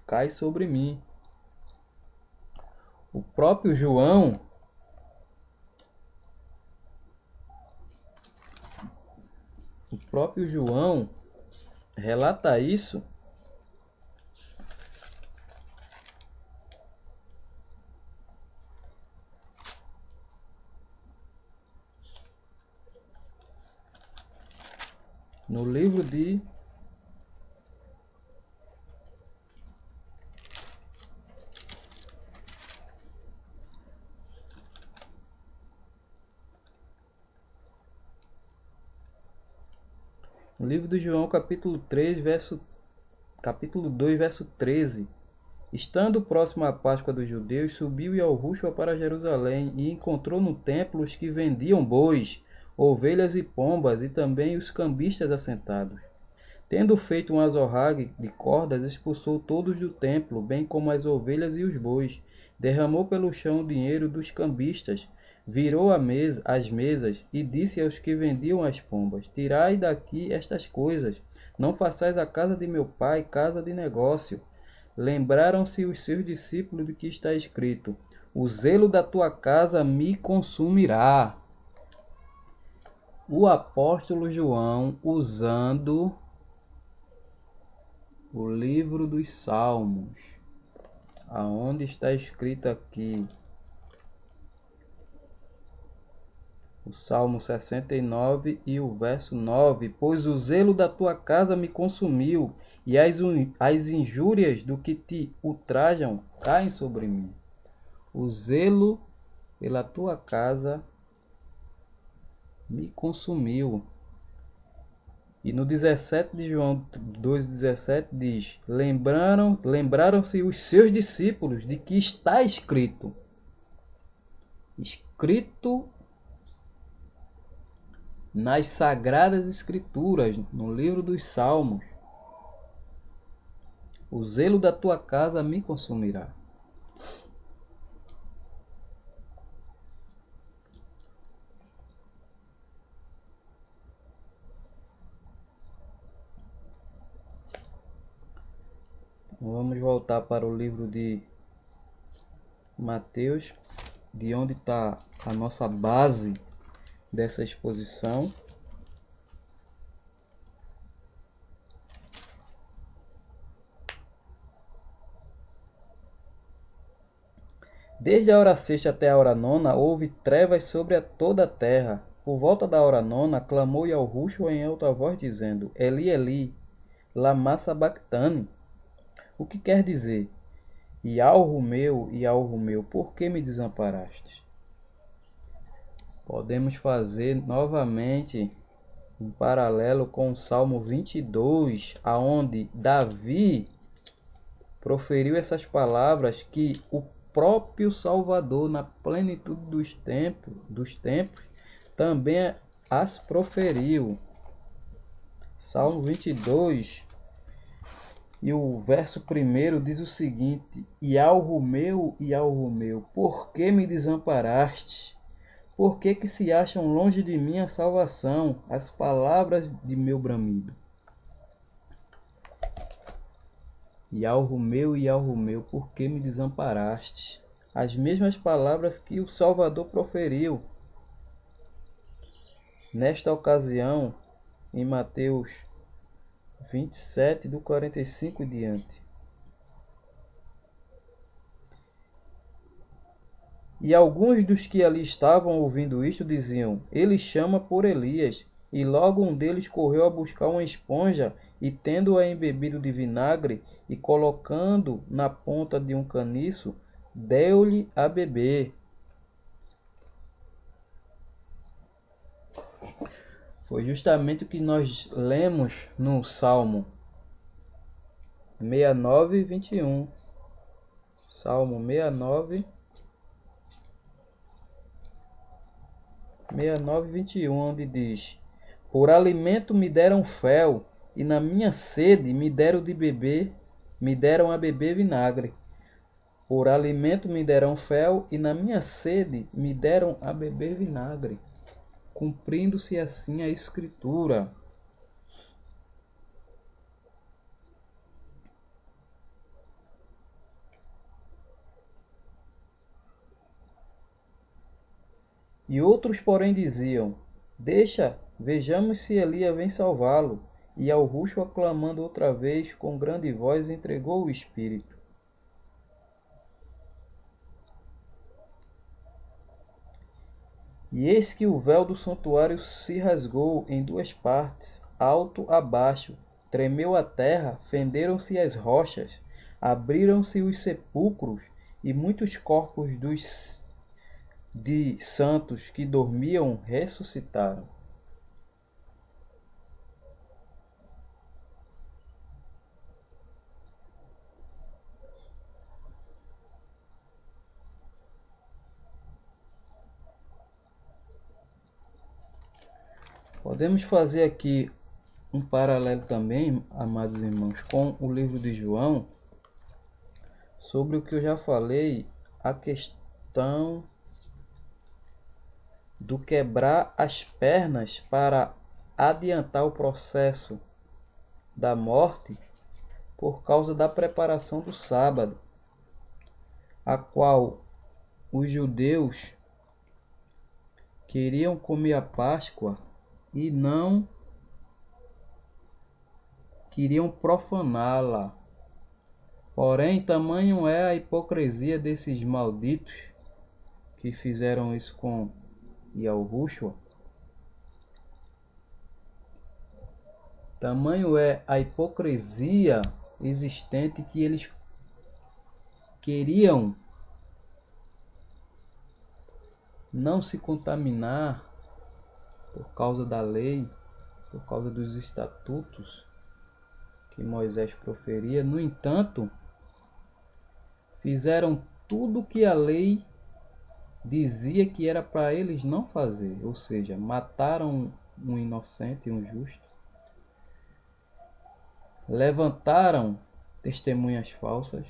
cai sobre mim. O próprio João relata isso no livro de João, capítulo 2, verso 13. Estando próximo à Páscoa dos judeus, subiu Yahushua para Jerusalém e encontrou no templo os que vendiam bois, ovelhas e pombas, e também os cambistas assentados. Tendo feito um azorrague de cordas, expulsou todos do templo, bem como as ovelhas e os bois. Derramou pelo chão o dinheiro dos cambistas, virou as mesas e disse aos que vendiam as pombas: tirai daqui estas coisas, não façais a casa de meu pai casa de negócio. Lembraram-se os seus discípulos do que está escrito: o zelo da tua casa me consumirá. O apóstolo João, usando o livro dos Salmos, aonde está escrito aqui, o Salmo 69 e o verso 9: pois o zelo da tua casa me consumiu, e as injúrias do que te ultrajam caem sobre mim. O zelo pela tua casa me consumiu. E no 17 de João 2,17 diz: lembraram-se os seus discípulos de que está escrito nas Sagradas Escrituras, no livro dos Salmos: o zelo da tua casa me consumirá. Vamos voltar para o livro de Mateus, de onde está a nossa base dessa exposição. Desde a hora sexta até a hora nona, houve trevas sobre toda a terra. Por volta da hora nona, clamou Yahushua em alta voz, dizendo: Eli, Eli, lama sabachthani. O que quer dizer: Ialro meu, por que me desamparaste? Podemos fazer novamente um paralelo com o Salmo 22, aonde Davi proferiu essas palavras que o próprio Salvador, na plenitude dos tempos, também as proferiu. Salmo 22, e o verso 1 diz o seguinte: Ialro meu, por que me desamparaste? Por que se acham longe de mim a salvação, as palavras de meu bramido? Ialro meu, por que me desamparaste? As mesmas palavras que o Salvador proferiu. Nesta ocasião, em Mateus 27, do 45 e diante. E alguns dos que ali estavam ouvindo isto diziam: ele chama por Elias. E logo um deles correu a buscar uma esponja, e tendo-a embebido de vinagre, e colocando na ponta de um caniço, deu-lhe a beber. Foi justamente o que nós lemos no Salmo 69 e 21. Salmo 69, 21, onde diz: Por alimento me deram fel, e na minha sede me deram a beber vinagre. Por alimento me deram fel, e na minha sede me deram a beber vinagre. Cumprindo-se assim a Escritura. E outros, porém, diziam: Deixa, vejamos se Elias vem salvá-lo. E ao roxo, aclamando outra vez, com grande voz, entregou o Espírito. E eis que o véu do santuário se rasgou em duas partes, alto a baixo, tremeu a terra, fenderam-se as rochas, abriram-se os sepulcros, e muitos corpos de santos que dormiam ressuscitaram. Podemos fazer aqui um paralelo também, amados irmãos, com o livro de João, sobre o que eu já falei, a questão do quebrar as pernas para adiantar o processo da morte por causa da preparação do sábado, a qual os judeus queriam comer a Páscoa e não queriam profaná-la. Porém, tamanho é a hipocrisia desses malditos que fizeram isso com Yahushua. Tamanho é a hipocrisia existente que eles queriam não se contaminar por causa da lei, por causa dos estatutos que Moisés proferia. No entanto, fizeram tudo o que a lei dizia que era para eles não fazer, ou seja, mataram um inocente, um justo, levantaram testemunhas falsas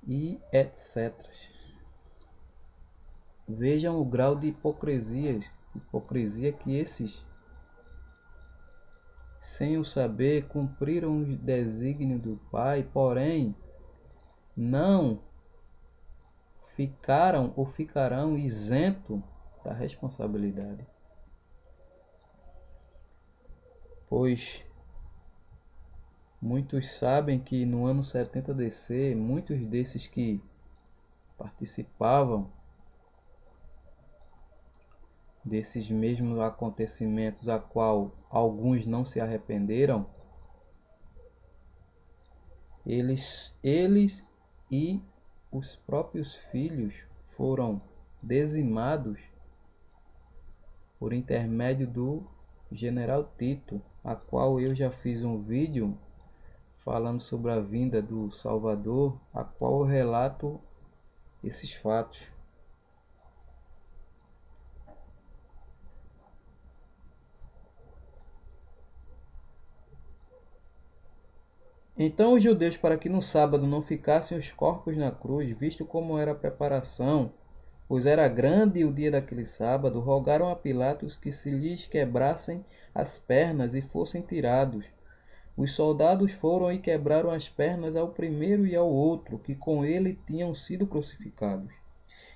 e etc. Vejam o grau de hipocrisia que esses, sem o saber, cumpriram o desígnio do Pai, porém não ficaram ou ficarão isentos da responsabilidade. Pois muitos sabem que no ano 70 DC, muitos desses que participavam desses mesmos acontecimentos, a qual alguns não se arrependeram, eles e os próprios filhos foram dizimados por intermédio do general Tito, a qual eu já fiz um vídeo falando sobre a vinda do Salvador, a qual eu relato esses fatos. Então os judeus, para que no sábado não ficassem os corpos na cruz, visto como era a preparação, pois era grande o dia daquele sábado, rogaram a Pilatos que se lhes quebrassem as pernas e fossem tirados. Os soldados foram e quebraram as pernas ao primeiro e ao outro, que com ele tinham sido crucificados.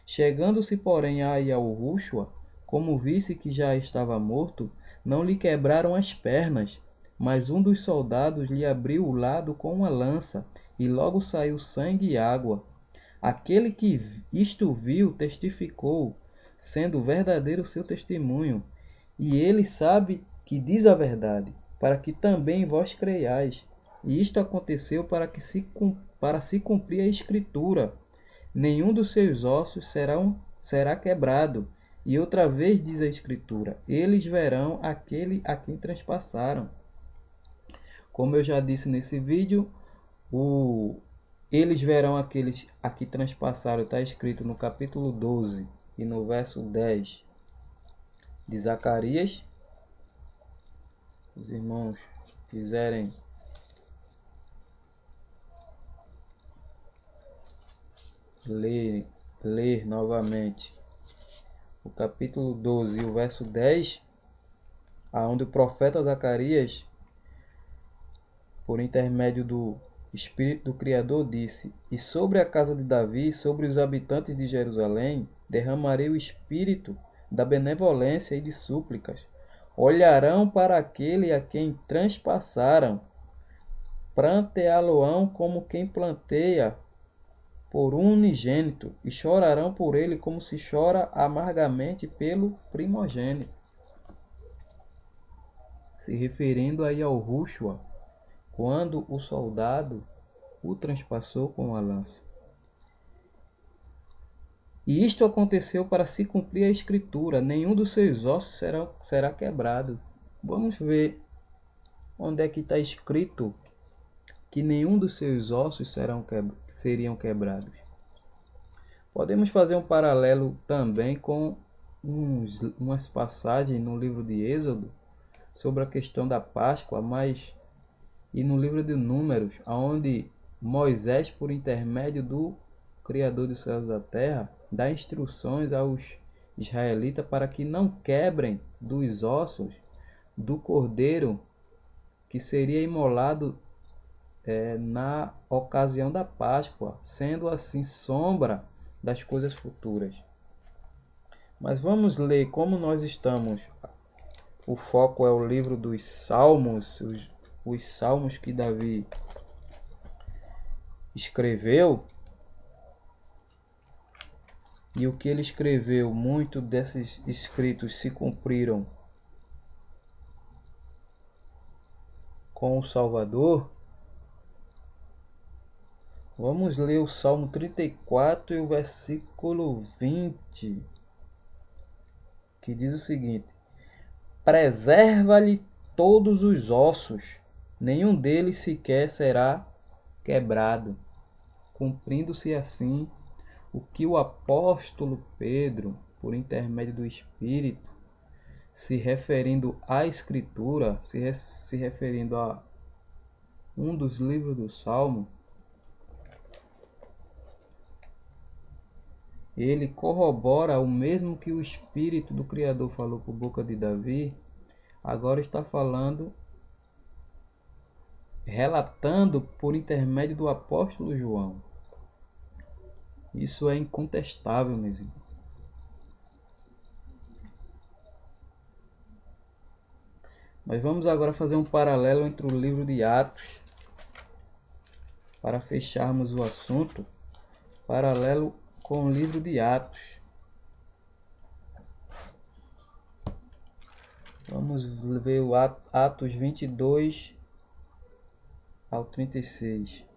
Chegando-se, porém, a Yahushua, como visse que já estava morto, não lhe quebraram as pernas, mas um dos soldados lhe abriu o lado com uma lança, e logo saiu sangue e água. Aquele que isto viu testificou, sendo verdadeiro o seu testemunho, e ele sabe que diz a verdade, para que também vós creiais. E isto aconteceu para se cumprir a Escritura: nenhum dos seus ossos será quebrado. E outra vez diz a Escritura: eles verão aquele a quem transpassaram. Como eu já disse nesse vídeo, o Eles verão aqueles a que transpassaram, está escrito no capítulo 12 e no verso 10 de Zacarias. Os irmãos quiserem ler novamente o capítulo 12 e o verso 10, aonde o profeta Zacarias, por intermédio do Espírito do Criador, disse: E sobre a casa de Davi, sobre os habitantes de Jerusalém, derramarei o espírito da benevolência e de súplicas. Olharão para aquele a quem transpassaram, planteá-lo-ão como quem planteia por um unigênito, e chorarão por ele como se chora amargamente pelo primogênito. Se referindo aí ao Rúshua, quando o soldado o transpassou com a lança. E isto aconteceu para se cumprir a escritura: nenhum dos seus ossos será quebrado. Vamos ver onde é que está escrito que nenhum dos seus ossos seriam quebrados. Podemos fazer um paralelo também com umas passagens no livro de Êxodo sobre a questão da Páscoa, e no livro de Números, onde Moisés, por intermédio do Criador dos céus e da terra, dá instruções aos israelitas para que não quebrem dos ossos do cordeiro que seria imolado na ocasião da Páscoa, sendo assim sombra das coisas futuras. Mas vamos ler, como nós estamos, o foco é o livro dos Salmos, os salmos que Davi escreveu, e o que ele escreveu, muito desses escritos se cumpriram com o Salvador. Vamos ler o Salmo 34 e o versículo 20, que diz o seguinte: Preserva-lhe todos os ossos, nenhum deles sequer será quebrado. Cumprindo-se assim o que o apóstolo Pedro, por intermédio do Espírito, se referindo à Escritura, se referindo a um dos livros do Salmo, ele corrobora o mesmo que o Espírito do Criador falou por boca de Davi, agora está falando, relatando por intermédio do apóstolo João. Isso é incontestável, meus irmãos. Mas vamos agora fazer um paralelo entre o livro de Atos, para fecharmos o assunto, paralelo com o livro de Atos. Vamos ver o Atos 22 ao 36.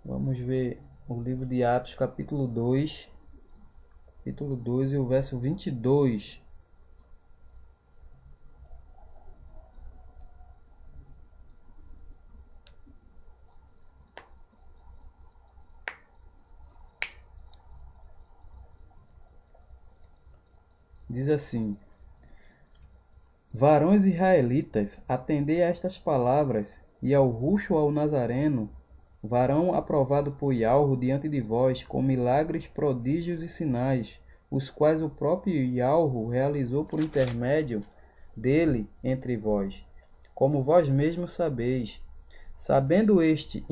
Vamos ver o livro de Atos, capítulo 2 e o verso 22. Diz assim: Varões israelitas, atendei a estas palavras, e ao Rúshua ao Nazareno, varão aprovado por Ialro diante de vós, com milagres, prodígios e sinais, os quais o próprio Ialro realizou por intermédio dele entre vós, como vós mesmos sabeis. Sendo este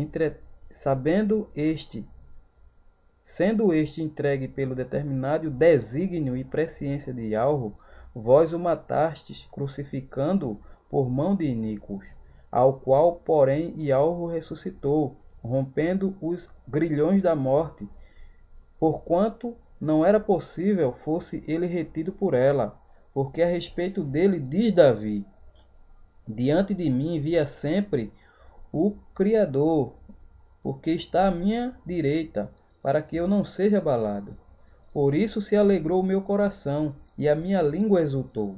entregue pelo determinado desígnio e presciência de Ialro, vós o matastes, crucificando-o por mão de iníquos, ao qual, porém, Ialro ressuscitou, rompendo os grilhões da morte, porquanto não era possível fosse ele retido por ela, porque a respeito dele diz Davi: Diante de mim via sempre o Criador, porque está à minha direita, para que eu não seja abalado. Por isso se alegrou o meu coração, e a minha língua exultou.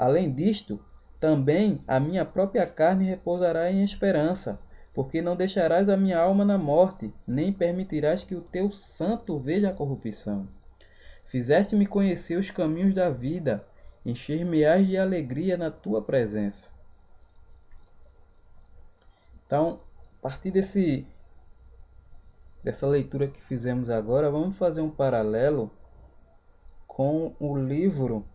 Além disto, também a minha própria carne repousará em esperança, porque não deixarás a minha alma na morte, nem permitirás que o teu santo veja a corrupção. Fizeste-me conhecer os caminhos da vida, encher-me-ás de alegria na tua presença. Então, a partir dessa leitura que fizemos agora, vamos fazer um paralelo com o livro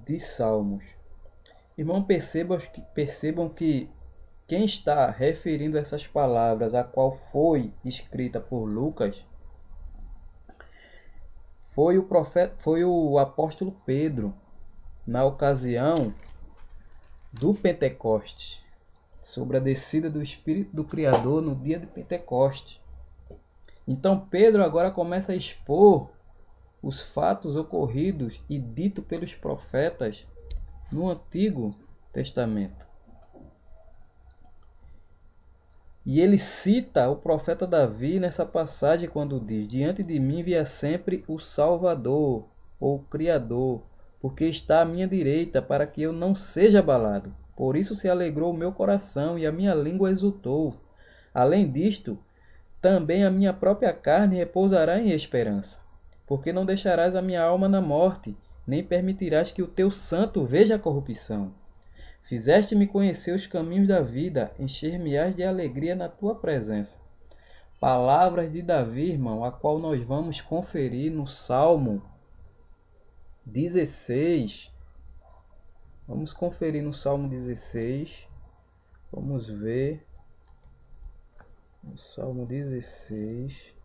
de Salmos. Irmão, percebam que quem está referindo essas palavras, a qual foi escrita por Lucas, foi o apóstolo Pedro, na ocasião do Pentecostes, sobre a descida do Espírito do Criador no dia de Pentecostes. Então Pedro agora começa a expor os fatos ocorridos e ditos pelos profetas no Antigo Testamento. E ele cita o profeta Davi nessa passagem quando diz: diante de mim via sempre o Salvador, ou o Criador, porque está à minha direita, para que eu não seja abalado. Por isso se alegrou o meu coração e a minha língua exultou. Além disto, também a minha própria carne repousará em esperança, porque não deixarás a minha alma na morte, nem permitirás que o teu santo veja a corrupção. Fizeste-me conhecer os caminhos da vida, encher-me-ás de alegria na tua presença. Palavras de Davi, irmão, a qual nós vamos conferir no Salmo 16. Vamos conferir no Salmo 16. Vamos ver. No Salmo 16.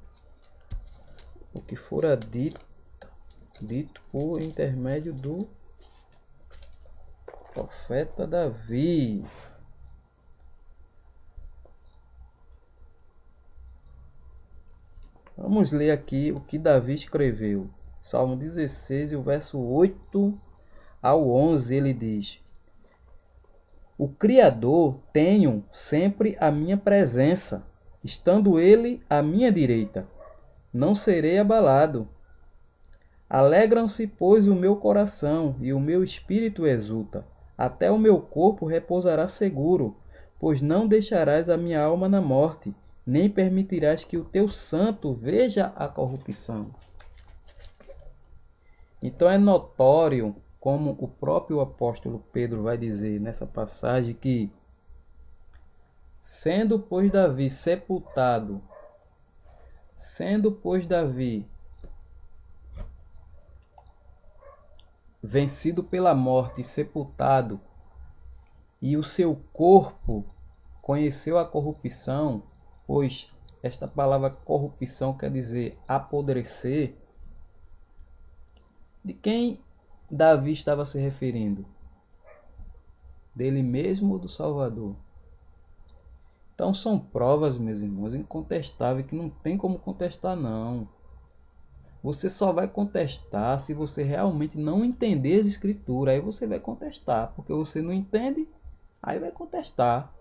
O que fora dito por intermédio do profeta Davi. Vamos ler aqui o que Davi escreveu. Salmo 16, o verso 8 ao 11, ele diz: o Criador tenho sempre a minha presença, estando ele à minha direita. Não serei abalado. Alegram-se, pois, o meu coração e o meu espírito exulta. Até o meu corpo repousará seguro, pois não deixarás a minha alma na morte, nem permitirás que o teu santo veja a corrupção. Então é notório, como o próprio apóstolo Pedro vai dizer nessa passagem, que sendo, pois, Davi vencido pela morte e sepultado, e o seu corpo conheceu a corrupção, pois esta palavra corrupção quer dizer apodrecer, de quem Davi estava se referindo? Dele mesmo ou do Salvador? Então são provas, meus irmãos, incontestáveis, que não tem como contestar, não. Você só vai contestar se você realmente não entender as escrituras. Aí você vai contestar, porque você não entende, aí vai contestar.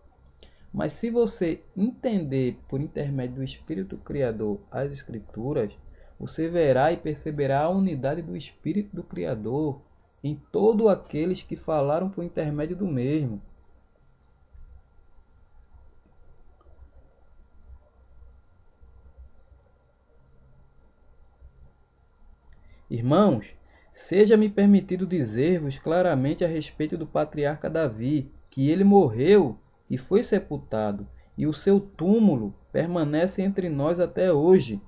Mas se você entender por intermédio do Espírito Criador as escrituras, você verá e perceberá a unidade do Espírito do Criador em todos aqueles que falaram por intermédio do mesmo. Irmãos, seja-me permitido dizer-vos claramente a respeito do patriarca Davi, que ele morreu e foi sepultado, e o seu túmulo permanece entre nós até hoje.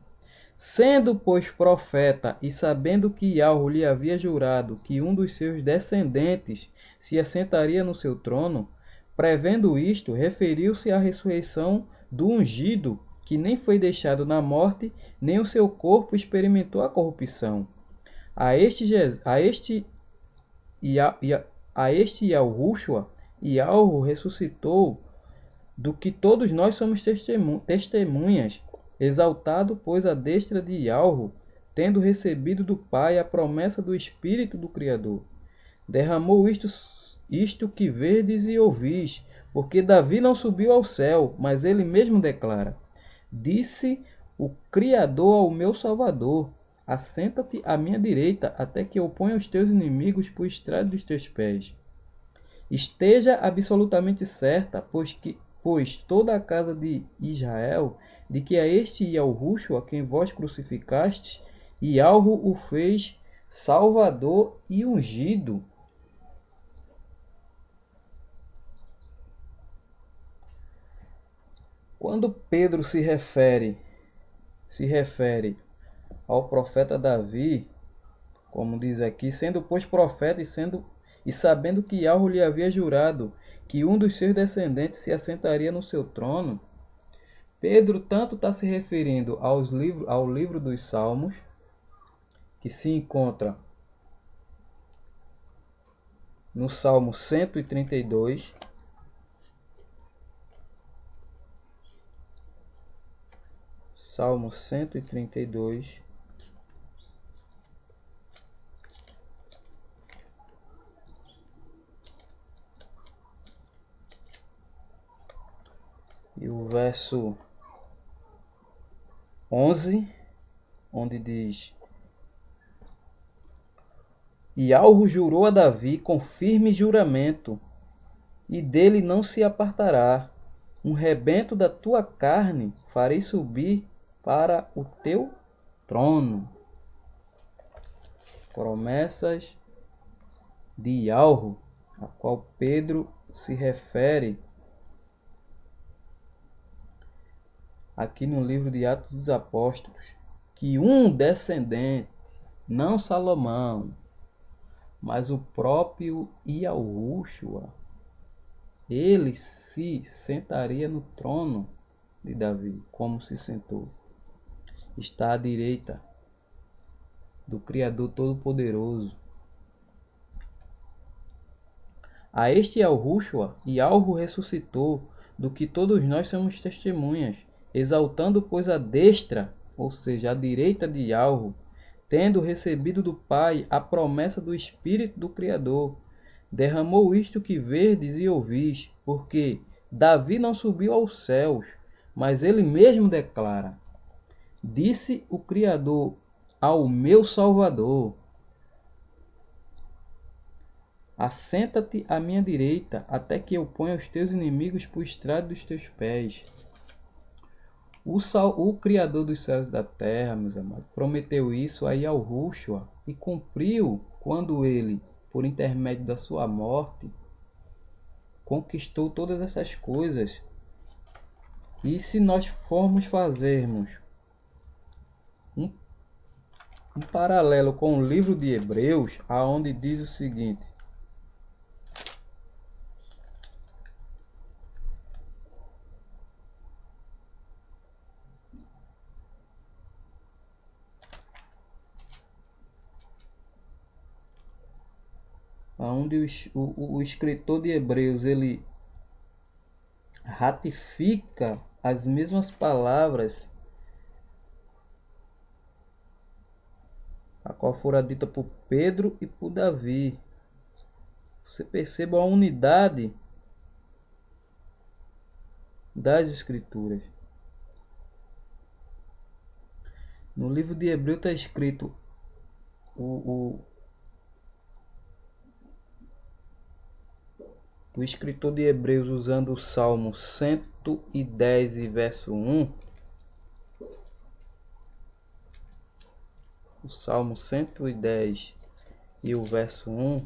Sendo, pois, profeta, e sabendo que Yahweh lhe havia jurado que um dos seus descendentes se assentaria no seu trono, prevendo isto, referiu-se à ressurreição do ungido, que nem foi deixado na morte, nem o seu corpo experimentou a corrupção. A este Yahushua, Yahweh ressuscitou, do que todos nós somos testemunhas, exaltado, pois, à destra de Yahweh, tendo recebido do Pai a promessa do Espírito do Criador. Derramou isto que verdes e ouvis, porque Davi não subiu ao céu, mas ele mesmo declara: disse o Criador ao meu Salvador: assenta-te à minha direita, até que eu ponha os teus inimigos por estrado dos teus pés. Esteja absolutamente certa, pois toda a casa de Israel, de que a este Yahushua, a quem vós crucificastes, Yahweh o fez Salvador e ungido. Quando Pedro se refere ao profeta Davi, como diz aqui, sendo pois profeta e sabendo que Yahweh lhe havia jurado que um dos seus descendentes se assentaria no seu trono, Pedro tanto está se referindo ao livro dos Salmos, que se encontra no Salmo 132, Salmo 132, e o verso 11, onde diz: E Yahweh jurou a Davi com firme juramento, e dele não se apartará. Um rebento da tua carne farei subir para o teu trono. Promessas de Yahweh, a qual Pedro se refere aqui no livro de Atos dos Apóstolos, que um descendente, não Salomão, mas o próprio Yahushua, ele se sentaria no trono de Davi, como se sentou. Está à direita do Criador Todo-Poderoso. A este Yahushua, Yahweh ressuscitou, do que todos nós somos testemunhas, exaltando, pois, a destra, ou seja, a direita de Yahweh, tendo recebido do Pai a promessa do Espírito do Criador, derramou isto que verdes e ouvis, porque Davi não subiu aos céus, mas ele mesmo declara: Disse o Criador ao meu Salvador: Assenta-te à minha direita, até que eu ponha os teus inimigos por estrado dos teus pés. O Criador dos céus e da terra, meus amados, prometeu isso a Yahushua e cumpriu quando ele, por intermédio da sua morte, conquistou todas essas coisas. E se nós formos fazermos um paralelo com o livro de Hebreus, aonde diz o seguinte: aonde o escritor de Hebreus ele ratifica as mesmas palavras a qual fora dita por Pedro e por Davi. Você perceba a unidade das escrituras. No livro de Hebreus está escrito o escritor de Hebreus, usando o Salmo 110 e verso 1, o Salmo 110 e o verso 1,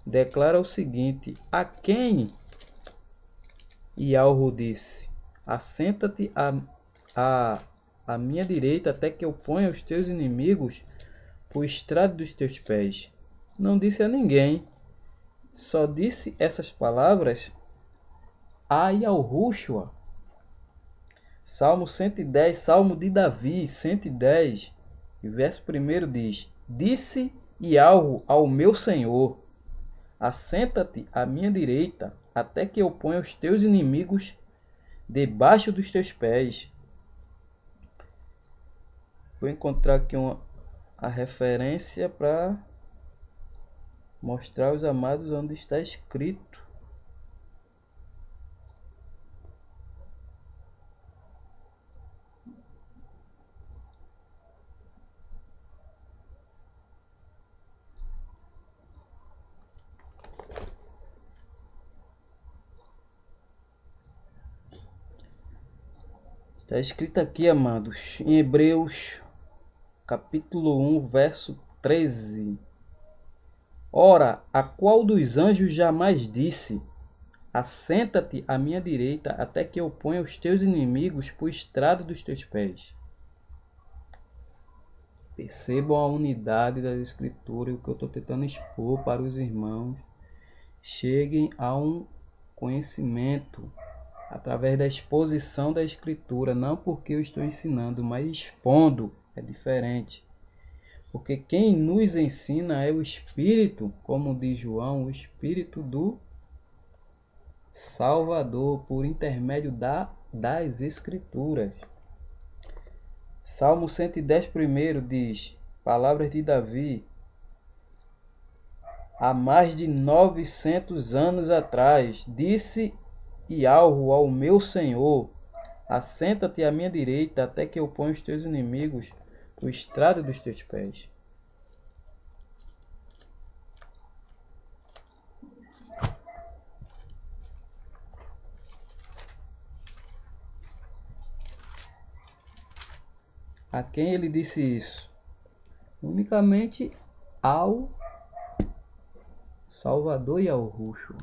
declara o seguinte: a quem Yahweh disse: assenta-te à minha direita, até que eu ponha os teus inimigos por estrado dos teus pés. Não disse a ninguém, só disse essas palavras a Yahushua. Salmo 110, Salmo de Davi, 110, e verso 1 diz: Disse Yahweh ao meu Senhor: assenta-te à minha direita, até que eu ponha os teus inimigos debaixo dos teus pés. Vou encontrar aqui a referência para mostrar aos amados onde está escrito. Está escrito aqui, amados, em Hebreus, capítulo 1, verso 13. Ora, a qual dos anjos jamais disse: assenta-te à minha direita, até que eu ponha os teus inimigos por estrado dos teus pés? Percebam a unidade das Escrituras e o que eu estou tentando expor para os irmãos. Cheguem a um conhecimento através da exposição da Escritura, não porque eu estou ensinando, mas expondo. É diferente. Porque quem nos ensina é o Espírito, como diz João, o Espírito do Salvador, por intermédio das Escrituras. Salmo 110 primeiro diz, palavras de Davi: há mais de 900 anos atrás, disse Yahweh ao meu Senhor: assenta-te à minha direita, até que eu ponha os teus inimigos por estrado dos teus pés. A quem ele disse isso? Unicamente ao Salvador e ao Ruxo.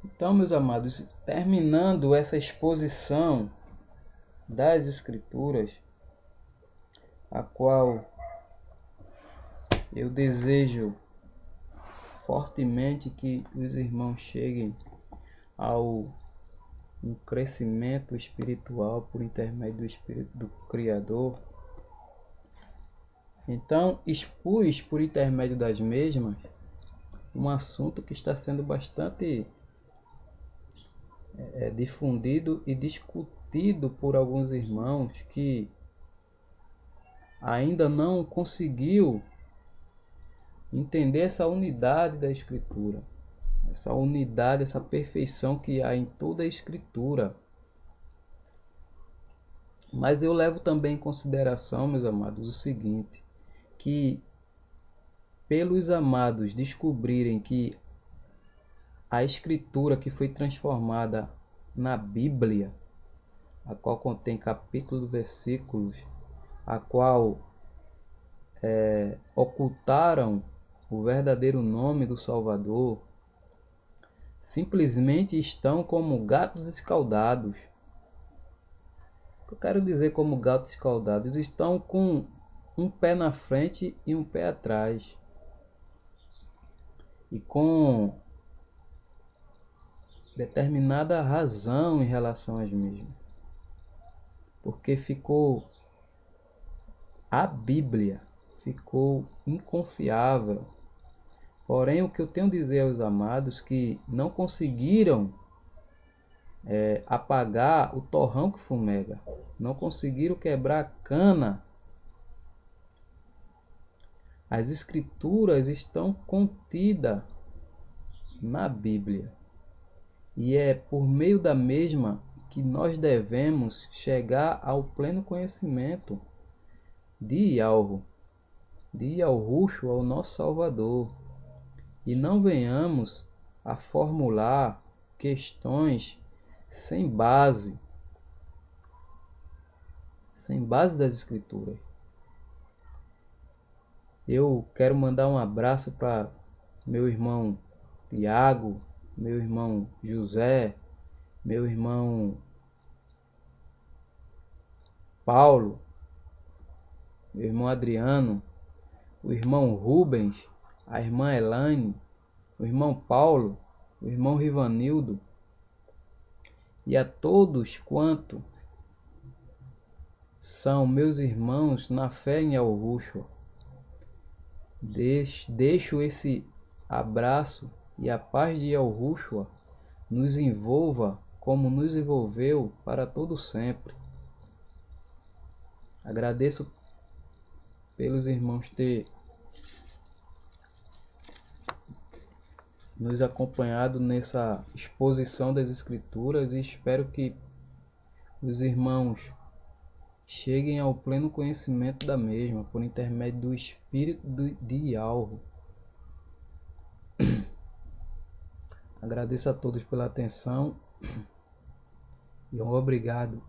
Então, meus amados, terminando essa exposição das Escrituras, a qual eu desejo fortemente que os irmãos cheguem ao um crescimento espiritual por intermédio do Espírito do Criador. Então, expus por intermédio das mesmas um assunto que está sendo bastante difundido e discutido por alguns irmãos que ainda não conseguiu entender essa unidade da Escritura, essa unidade, essa perfeição que há em toda a Escritura. Mas eu levo também em consideração, meus amados, o seguinte, que pelos amados descobrirem que a Escritura que foi transformada na Bíblia, a qual contém capítulos, versículos, a qual ocultaram o verdadeiro nome do Salvador, simplesmente estão como gatos escaldados. O que eu quero dizer como gatos escaldados? Estão com um pé na frente e um pé atrás. E com determinada razão em relação às mesmas. Porque a Bíblia ficou inconfiável. Porém, o que eu tenho a dizer aos amados que não conseguiram apagar o torrão que fumega, não conseguiram quebrar a cana. As Escrituras estão contidas na Bíblia. E é por meio da mesma que nós devemos chegar ao pleno conhecimento de Yahweh, de Yahushua, ao nosso Salvador. E não venhamos a formular questões sem base das Escrituras. Eu quero mandar um abraço para meu irmão Tiago, meu irmão José, meu irmão Paulo, meu irmão Adriano, o irmão Rubens, a irmã Elaine, o irmão Paulo, o irmão Rivanildo e a todos quanto são meus irmãos na fé em Yahushua. Deixo esse abraço e a paz de Yahushua nos envolva como nos envolveu para todo sempre. Agradeço pelos irmãos ter nos acompanhado nessa exposição das Escrituras e espero que os irmãos cheguem ao pleno conhecimento da mesma, por intermédio do espírito de Yalvo. Agradeço a todos pela atenção e um obrigado.